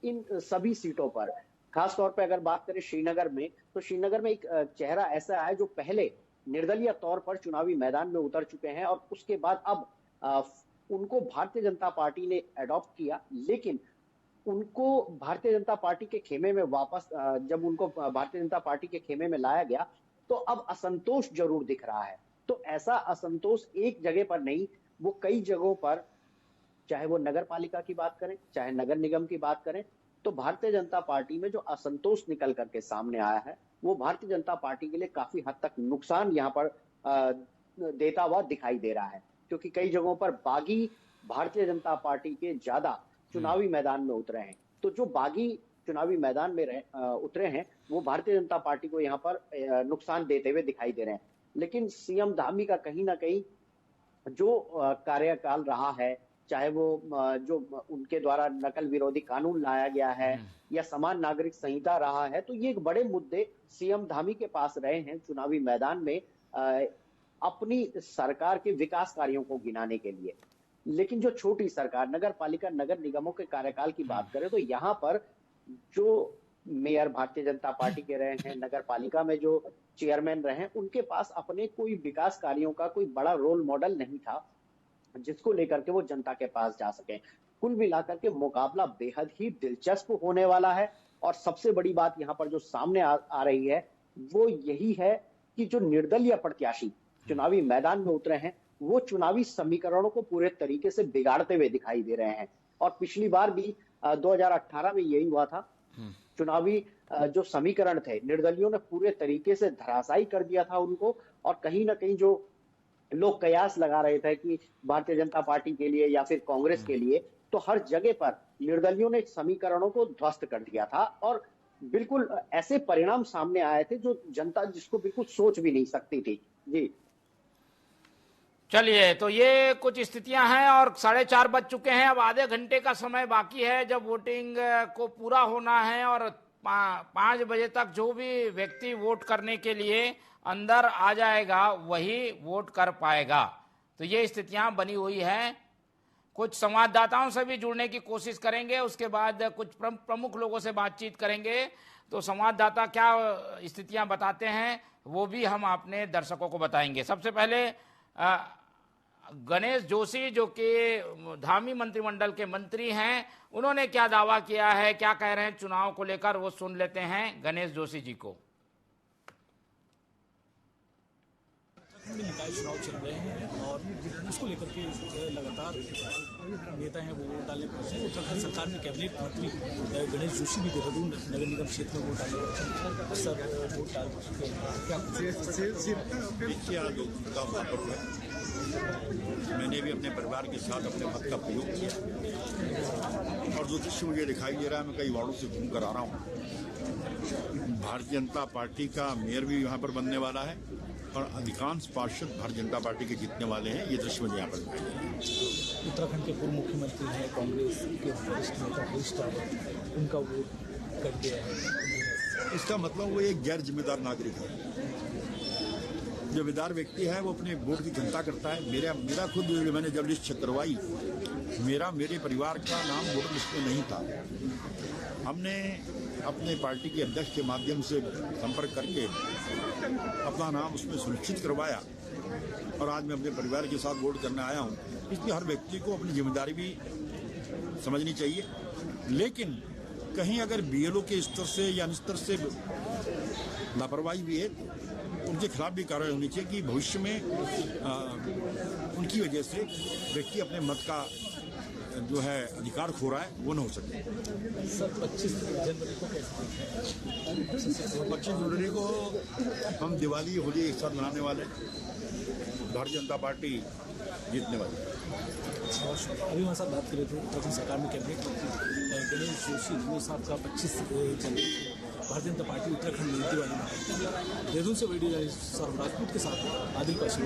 इन सभी सीटों पर खास तौर पर अगर बात करें श्रीनगर में तो श्रीनगर में एक चेहरा ऐसा है जो पहले निर्दलीय तौर पर चुनावी मैदान में उतर चुके हैं और उसके बाद अब उनको भारतीय जनता पार्टी ने अडॉप्ट किया। लेकिन उनको भारतीय जनता पार्टी के खेमे में वापस जब उनको भारतीय जनता पार्टी के खेमे में लाया गया तो अब असंतोष जरूर दिख रहा है। तो ऐसा असंतोष एक जगह पर नहीं, वो कई जगहों पर, चाहे वो नगर पालिका की बात करें, चाहे नगर निगम की बात करें, तो भारतीय जनता पार्टी में जो असंतोष निकल करके सामने आया है वो भारतीय जनता पार्टी के लिए काफी हद तक नुकसान यहाँ पर देता हुआ दिखाई दे रहा है। क्योंकि कई जगहों पर बागी भारतीय जनता पार्टी के ज्यादा चुनावी मैदान में उतरे हैं, तो जो बागी चुनावी मैदान में उतरे हैं वो भारतीय जनता पार्टी को यहाँ पर नुकसान देते हुए दिखाई दे रहे हैं। लेकिन सीएम धामी का कहीं ना कहीं जो कार्यकाल रहा है, चाहे वो जो उनके द्वारा नकल विरोधी कानून लाया गया है या समान नागरिक संहिता रहा है, तो ये एक बड़े मुद्दे सीएम धामी के पास रहे हैं चुनावी मैदान में अपनी सरकार के विकास कार्यों को गिनाने के लिए। लेकिन जो छोटी सरकार, नगर पालिका, नगर निगमों के कार्यकाल की बात करें तो यहाँ पर जो मेयर भारतीय जनता पार्टी के रहे हैं, नगर पालिका में जो चेयरमैन रहे हैं, उनके पास अपने कोई विकास कार्यों का कोई बड़ा रोल मॉडल नहीं था जिसको लेकर के वो जनता के पास जा सके। कुल मिलाकर के मुकाबला बेहद ही दिलचस्प होने वाला है और सबसे बड़ी बात यहाँ पर जो सामने आ रही है वो यही है कि जो निर्दलीय प्रत्याशी चुनावी मैदान में उतरे हैं वो चुनावी समीकरणों को पूरे तरीके से बिगाड़ते हुए दिखाई दे रहे हैं। और पिछली बार भी 2018 में यही हुआ था। चुनावी जो समीकरण थे निर्दलियों ने पूरे तरीके से धराशायी कर दिया था उनको, और कहीं ना कहीं जो लोग कयास लगा रहे थे कि भारतीय जनता पार्टी के लिए या फिर कांग्रेस के लिए, तो हर जगह पर निर्दलियों ने समीकरणों को ध्वस्त कर दिया था और बिल्कुल ऐसे परिणाम सामने आए थे जो जनता जिसको बिल्कुल सोच भी नहीं सकती थी। जी चलिए, तो ये कुछ स्थितियां हैं और 4:30 बज चुके हैं। अब आधे घंटे का समय बाकी है जब वोटिंग को पूरा होना है और 5 बजे तक जो भी व्यक्ति वोट करने के लिए अंदर आ जाएगा वही वोट कर पाएगा। तो ये स्थितियां बनी हुई है। कुछ संवाददाताओं से भी जुड़ने की कोशिश करेंगे, उसके बाद कुछ प्रमुख लोगों से बातचीत करेंगे। तो संवाददाता क्या स्थितियां बताते हैं वो भी हम अपने दर्शकों को बताएंगे। सबसे पहले गणेश जोशी जो कि धामी मंत्रिमंडल के मंत्री हैं, उन्होंने क्या दावा किया है, क्या कह रहे हैं चुनाव को लेकर, वो सुन लेते हैं गणेश जोशी जी को। निकाय चुनाव चल रहे हैं और उसको लेकर के लगातार नेता हैं वो वोट डालने पहुंचे हैं। उत्तराखंड सरकार में कैबिनेट मंत्री गणेश जोशी भी देहरादून नगर निगम क्षेत्र में वोट डालने पहुंचे। सर, वोट डाल चुके हैं, क्या देखिए आज का पर्व है। मैंने भी अपने परिवार के साथ अपने मत का प्रयोग किया और जो दृश्य मुझे दिखाई दे रहा है, मैं कई वार्डों से घूम कर आ रहा हूँ। भारतीय जनता पार्टी का मेयर भी यहाँ पर बनने वाला है और अधिकांश पार्षद भारतीय जनता पार्टी के जीतने वाले हैं। ये दृश्य मुझे यहाँ पर दिखाई दे रहा है। उत्तराखंड के पूर्व मुख्यमंत्री हैं, कांग्रेस के वरिष्ठ नेता हरीश रावत, उनका वोट कट गया है। इसका मतलब वो एक गैर जिम्मेदार नागरिक है। जिम्मेदार व्यक्ति है वो अपने वोट की चिंता करता है। मेरा खुद मैंने जब लिस्ट चेक करवाई, मेरे परिवार का नाम वोटर लिस्ट में नहीं था। हमने अपने पार्टी के अध्यक्ष के माध्यम से संपर्क करके अपना नाम उसमें सुनिश्चित करवाया और आज मैं अपने परिवार के साथ वोट करने आया हूँ। इसलिए हर व्यक्ति को अपनी जिम्मेदारी भी समझनी चाहिए, लेकिन कहीं अगर बीएलओ के स्तर से या स्तर से लापरवाही भी है उनके खिलाफ भी कार्रवाई होनी चाहिए कि भविष्य में उनकी वजह से व्यक्ति अपने मत का जो है अधिकार खो रहा है वो न हो सके। सर, 25 जनवरी को कैसे 25 जनवरी को हम दिवाली होली एक साथ मनाने वाले, भारतीय जनता पार्टी जीतने वाली। अभी हमारे साथ बात कर रहे थे उत्तराखंड सरकार में कैबिनेट मंत्री गणेश जोशी, वो साहब का 25 जनवरी को भारतीय जनता पार्टी उत्तराखंड में दिवाली मनाई। देहरादून से वीडियो राजपूत के साथ आदिल पाशी।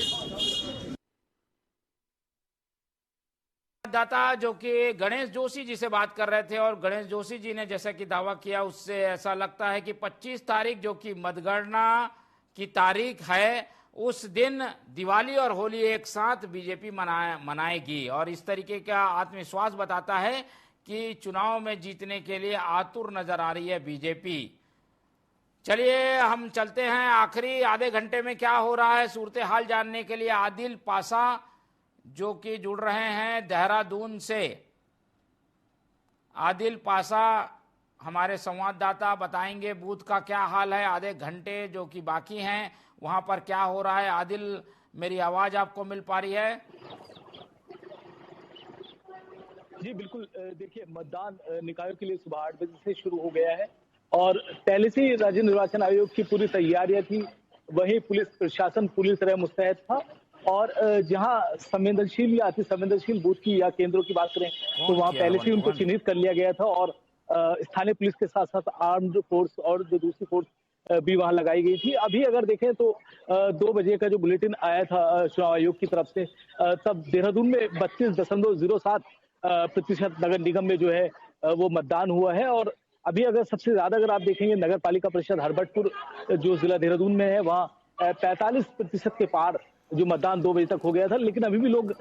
दाता जो कि गणेश जोशी जी से बात कर रहे थे और गणेश जोशी जी ने जैसा कि दावा किया उससे ऐसा लगता है कि 25 तारीख जो कि मतगणना की तारीख है, उस दिन दिवाली और होली एक साथ बीजेपी मनाएगी और इस तरीके का आत्मविश्वास बताता है कि चुनाव में जीतने के लिए आतुर नजर आ रही है बीजेपी। चलिए हम चलते हैं आखिरी आधे घंटे में क्या हो रहा है सूरत हाल जानने के लिए आदिल पाशा जो कि जुड़ रहे हैं देहरादून से। आदिल पाशा हमारे संवाददाता बताएंगे बूथ का क्या हाल है, आधे घंटे जो कि बाकी हैं वहां पर क्या हो रहा है। आदिल, मेरी आवाज आपको मिल पा रही है? जी बिल्कुल, देखिए मतदान निकायों के लिए सुबह 8 बजे से शुरू हो गया है और पहले से राज्य निर्वाचन आयोग की पूरी तैयारियां थी। वहीं पुलिस प्रशासन पूरी तरह मुस्तैद था और जहां संवेदनशील या अति संवेदनशील बूथ की या केंद्रों की बात करें तो वहां पहले से उनको चिन्हित कर लिया गया था और स्थानीय पुलिस के साथ साथ आर्म्ड फोर्स और जो दूसरी फोर्स भी वहां लगाई गई थी। अभी अगर देखें तो 2 बजे का जो बुलेटिन आया था चुनाव आयोग की तरफ से, तब देहरादून में 32.07% नगर निगम में जो है वो मतदान हुआ है। और अभी अगर सबसे ज्यादा अगर आप देखेंगे नगर पालिका परिषद हरबटपुर जो जिला देहरादून में है, वहाँ 45% के पार जो मतदान 2 बजे तक हो गया था, लेकिन अभी भी लोग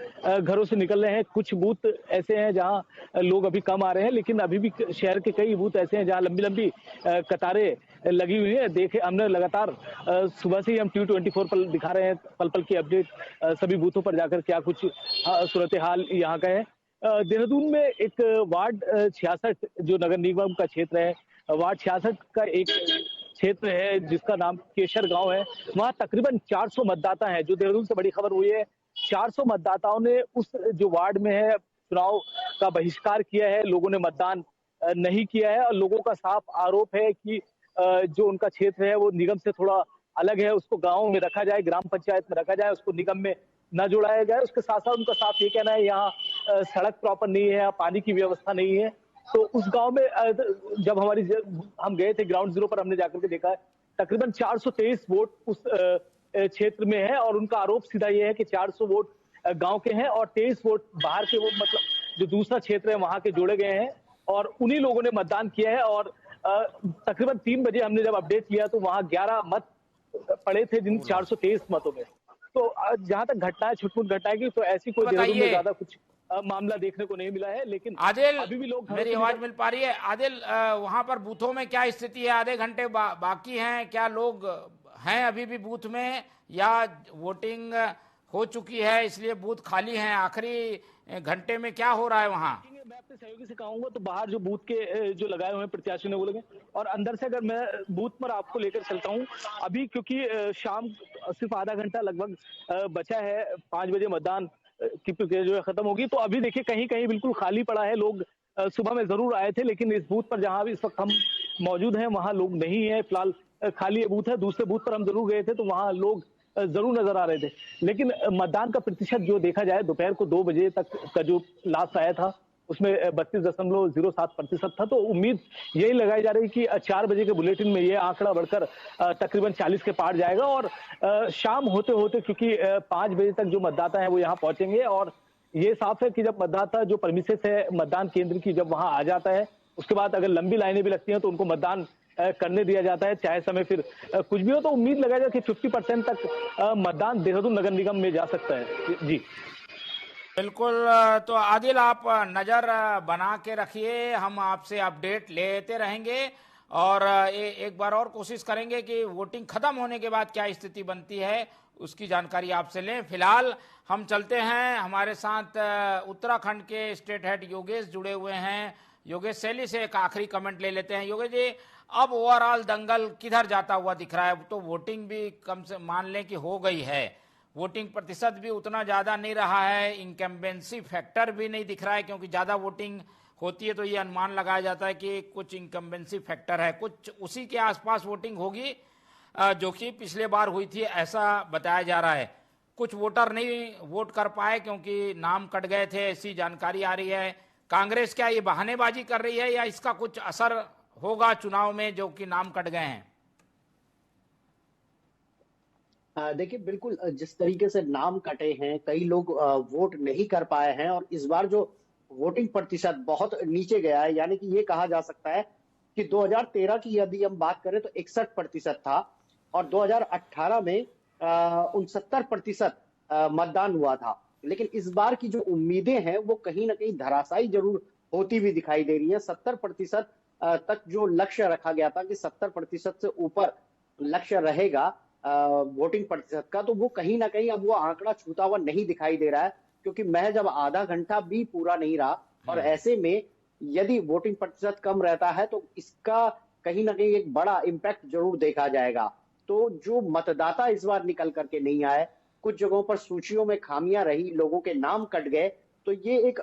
घरों से निकल रहे हैं। कुछ बूथ ऐसे हैं जहां लोग अभी कम आ रहे हैं, लेकिन अभी भी शहर के कई बूथ ऐसे हैं जहां लंबी लंबी कतारें लगी हुई है। देखे हमने लगातार सुबह से ही हम T24 पर दिखा रहे हैं पल पल की अपडेट, सभी बूथों पर जाकर क्या कुछ सूरत हाल यहाँ का है। देहरादून में एक वार्ड 66 जो नगर निगम का क्षेत्र है, वार्ड 66 का एक क्षेत्र है जिसका नाम केशर गांव है। वहां तकरीबन 400 मतदाता हैं। जो देहरादून से बड़ी खबर हुई है, 400 मतदाताओं ने उस जो वार्ड में है चुनाव का बहिष्कार किया है। लोगों ने मतदान नहीं किया है और लोगों का साफ आरोप है कि जो उनका क्षेत्र है वो निगम से थोड़ा अलग है, उसको गाँव में रखा जाए, ग्राम पंचायत में रखा जाए, उसको निगम में न जोड़ाया जाए। उसके साथ साथ उनका साफ ये कहना है यहाँ सड़क प्रॉपर नहीं है, पानी की व्यवस्था नहीं है। तो उस गांव में जब हम गए थे ग्राउंड जीरो पर, हमने जाकर के देखा है तकरीबन 423 वोट उस क्षेत्र में है और उनका आरोप सीधा ये है कि 400 वोट गांव के हैं और 23 वोट बाहर के वोट, मतलब जो दूसरा क्षेत्र है वहां के जोड़े गए हैं और उन्हीं लोगों ने मतदान किया है। और तकरीबन 3 बजे हमने जब अपडेट किया तो वहां 11 मत पड़े थे जिन 423 मतों में। तो जहां तक घटनाएं, छुटपुट घटनाएं की, तो ऐसी कोई देहरादून में ज्यादा कुछ मामला देखने को नहीं मिला है। लेकिन आदिल, अभी भी लोग, मेरी आवाज मिल पा रही है? आदिल, वहां पर बूथों में क्या स्थिति है? आधे घंटे बाकी हैं, क्या लोग हैं अभी भी बूथ में या वोटिंग हो चुकी है इसलिए बूथ खाली हैं? आखिरी घंटे में क्या हो रहा है वहां? मैं अपने सहयोगी से कहूंगा तो बाहर जो बूथ के जो लगाए हुए हैं प्रत्याशियों ने वो लगे, और अंदर से अगर मैं बूथ पर आपको लेकर चलता हूं अभी, क्योंकि शाम सिर्फ आधा घंटा लगभग बचा है, 5 बजे मतदान की प्रक्रिया जो है खत्म होगी। तो अभी देखिए कहीं कहीं बिल्कुल खाली पड़ा है। लोग सुबह में जरूर आए थे, लेकिन इस बूथ पर जहां भी इस वक्त हम मौजूद हैं वहां लोग नहीं है, फिलहाल खाली बूथ है। दूसरे बूथ पर हम जरूर गए थे तो वहां लोग जरूर नजर आ रहे थे। लेकिन मतदान का प्रतिशत जो देखा जाए, दोपहर को 2 बजे तक का जो लास्ट आया था उसमें 32.07% था। तो उम्मीद यही लगाई जा रही कि 4 बजे के बुलेटिन में ये आंकड़ा बढ़कर तकरीबन 40 के पार जाएगा और शाम होते होते, क्योंकि 5 बजे तक जो मतदाता है वो यहाँ पहुंचेंगे और ये साफ है कि जब मतदाता जो परमिसेस है मतदान केंद्र की जब वहां आ जाता है, उसके बाद अगर लंबी लाइनें भी लगती हैं तो उनको मतदान करने दिया जाता है, चाहे समय फिर कुछ भी हो। तो उम्मीद लगाई जाए कि 50% तक मतदान देहरादून नगर निगम में जा सकता है। जी बिल्कुल। तो आदिल, आप नजर बना के रखिए, हम आपसे अपडेट लेते रहेंगे और एक बार और कोशिश करेंगे कि वोटिंग खत्म होने के बाद क्या स्थिति बनती है उसकी जानकारी आपसे लें। फिलहाल हम चलते हैं, हमारे साथ उत्तराखंड के स्टेट हेड योगेश जुड़े हुए हैं। योगेश सैली से एक आखिरी कमेंट ले लेते हैं। योगेश जी, अब ओवरऑल दंगल किधर जाता हुआ दिख रहा है? तो वोटिंग भी कम से मान लें कि हो गई है, वोटिंग प्रतिशत भी उतना ज्यादा नहीं रहा है, इनकम्बेंसी फैक्टर भी नहीं दिख रहा है, क्योंकि ज्यादा वोटिंग होती है तो ये अनुमान लगाया जाता है कि कुछ इनकम्बेंसी फैक्टर है, कुछ उसी के आसपास वोटिंग होगी जो कि पिछले बार हुई थी, ऐसा बताया जा रहा है। कुछ वोटर नहीं वोट कर पाए क्योंकि नाम कट गए थे, ऐसी जानकारी आ रही है। कांग्रेस क्या ये बहानेबाजी कर रही है या इसका कुछ असर होगा चुनाव में जो कि नाम कट गए हैं? देखिए, बिल्कुल जिस तरीके से नाम कटे हैं, कई लोग वोट नहीं कर पाए हैं और इस बार जो वोटिंग प्रतिशत बहुत नीचे गया है, यानी कि ये कहा जा सकता है कि 2013 की यदि हम बात करें तो 61% था और 2018 में 69% मतदान हुआ था। लेकिन इस बार की जो उम्मीदें हैं वो कहीं ना कहीं धराशायी जरूर होती हुई दिखाई दे रही है। 70% तक जो लक्ष्य रखा गया था कि 70% से ऊपर लक्ष्य रहेगा वोटिंग प्रतिशत का, तो वो कहीं ना कहीं अब वो आंकड़ा छूता हुआ नहीं दिखाई दे रहा है, क्योंकि महज अब आधा घंटा भी पूरा नहीं रहा और ऐसे में यदि वोटिंग प्रतिशत कम रहता है तो इसका कहीं ना कहीं एक बड़ा इम्पैक्ट जरूर देखा जाएगा। तो जो मतदाता इस बार निकल करके नहीं आए, कुछ जगहों पर सूचियों में खामियां रही, लोगों के नाम कट गए, तो ये एक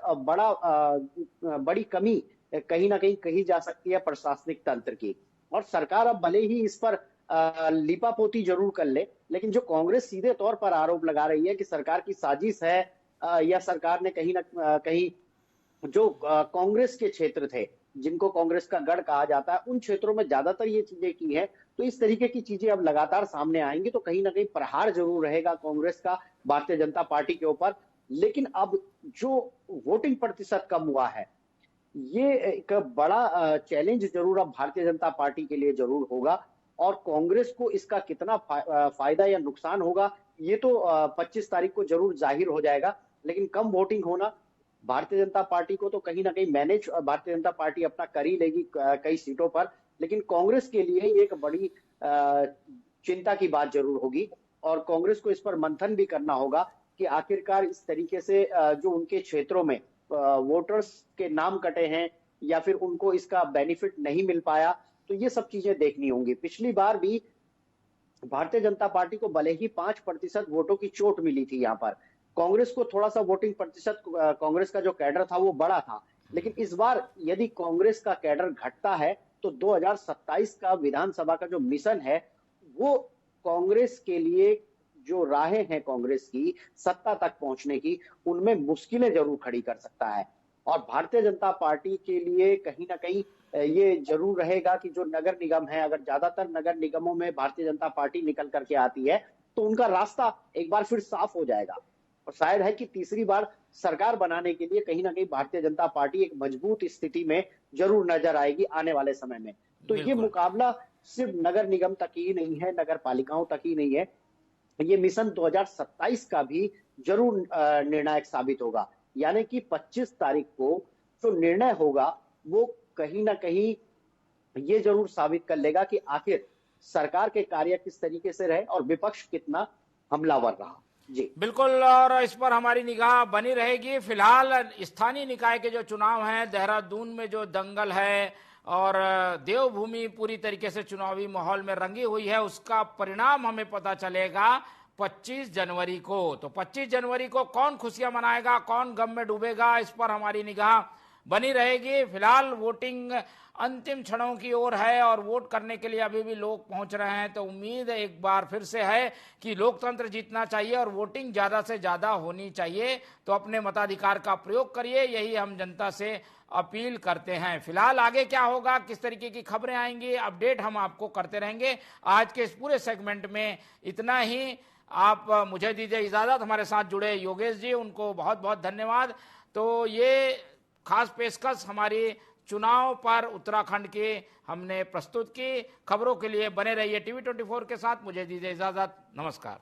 बड़ी कमी कहीं ना कहीं कही जा सकती है प्रशासनिक तंत्र की। और सरकार अब भले ही इस पर लिपापोती जरूर कर ले, लेकिन जो कांग्रेस सीधे तौर पर आरोप लगा रही है कि सरकार की साजिश है या सरकार ने कहीं ना कहीं जो कांग्रेस के क्षेत्र थे जिनको कांग्रेस का गढ़ कहा जाता है, उन क्षेत्रों में ज्यादातर ये चीजें की है, तो इस तरीके की चीजें अब लगातार सामने आएंगी तो कहीं ना कहीं प्रहार जरूर रहेगा कांग्रेस का भारतीय जनता पार्टी के ऊपर। लेकिन अब जो वोटिंग प्रतिशत कम हुआ है, ये एक बड़ा चैलेंज जरूर अब भारतीय जनता पार्टी के लिए जरूर होगा और कांग्रेस को इसका कितना फायदा या नुकसान होगा, ये तो 25 तारीख को जरूर जाहिर हो जाएगा, लेकिन कम वोटिंग होना भारतीय जनता पार्टी को तो कहीं ना कहीं मैनेज भारतीय जनता पार्टी अपना कर ही लेगी कई सीटों पर, लेकिन कांग्रेस के लिए ये एक बड़ी चिंता की बात जरूर होगी और कांग्रेस को इस पर मंथन भी करना होगा कि आखिरकार इस तरीके से जो उनके क्षेत्रों में वोटर्स के नाम कटे हैं या फिर उनको इसका बेनिफिट नहीं मिल पाया, तो ये सब चीजें देखनी होंगी। पिछली बार भी भारतीय जनता पार्टी को भले ही 5% वोटों की चोट मिली थी, यहाँ पर कांग्रेस को थोड़ा सा वोटिंग प्रतिशत, कांग्रेस का जो कैडर था वो बड़ा था, लेकिन इस बार यदि कांग्रेस का कैडर घटता है तो 2027 का विधानसभा का जो मिशन है वो कांग्रेस के लिए जो राहें हैं कांग्रेस की सत्ता तक पहुंचने की, उनमें मुश्किलें जरूर खड़ी कर सकता है। और भारतीय जनता पार्टी के लिए कहीं ना कहीं ये जरूर रहेगा कि जो नगर निगम है, अगर ज्यादातर नगर निगमों में भारतीय जनता पार्टी निकल करके आती है तो उनका रास्ता एक बार फिर साफ हो जाएगा और शायद है कि तीसरी बार सरकार बनाने के लिए कहीं ना कहीं भारतीय जनता पार्टी एक मजबूत स्थिति में जरूर नजर आएगी आने वाले समय में। तो ये मुकाबला सिर्फ नगर निगम तक ही नहीं है, नगर पालिकाओं तक ही नहीं है, ये मिशन 2027 का भी जरूर निर्णायक साबित होगा। यानी कि 25 तारीख को जो निर्णय होगा वो कहीं ना कहीं ये जरूर साबित कर लेगा कि आखिर सरकार के कार्य किस तरीके से रहे और विपक्ष कितना हमलावर रहा। जी बिल्कुल, और इस पर हमारी निगाह बनी रहेगी। फिलहाल स्थानीय निकाय के जो चुनाव हैं, देहरादून में जो दंगल है और देवभूमि पूरी तरीके से चुनावी माहौल में रंगी हुई है, उसका परिणाम हमें पता चलेगा 25 जनवरी को। तो 25 जनवरी को कौन खुशियां मनाएगा, कौन गम में डूबेगा, इस पर हमारी निगाह बनी रहेगी। फिलहाल वोटिंग अंतिम क्षणों की ओर है और वोट करने के लिए अभी भी लोग पहुंच रहे हैं, तो उम्मीद एक बार फिर से है कि लोकतंत्र जीतना चाहिए और वोटिंग ज्यादा से ज्यादा होनी चाहिए। तो अपने मताधिकार का प्रयोग करिए, यही हम जनता से अपील करते हैं। फिलहाल आगे क्या होगा, किस तरीके की खबरें आएंगी, अपडेट हम आपको करते रहेंगे। आज के इस पूरे सेगमेंट में इतना ही। आप मुझे दीजिए इजाजत। हमारे साथ जुड़े योगेश जी, उनको बहुत बहुत धन्यवाद। तो ये खास पेशकश हमारी चुनाव पर उत्तराखंड की हमने प्रस्तुत की। खबरों के लिए बने रहिए टीवी 24 के साथ। मुझे दीजिए इजाजत। नमस्कार।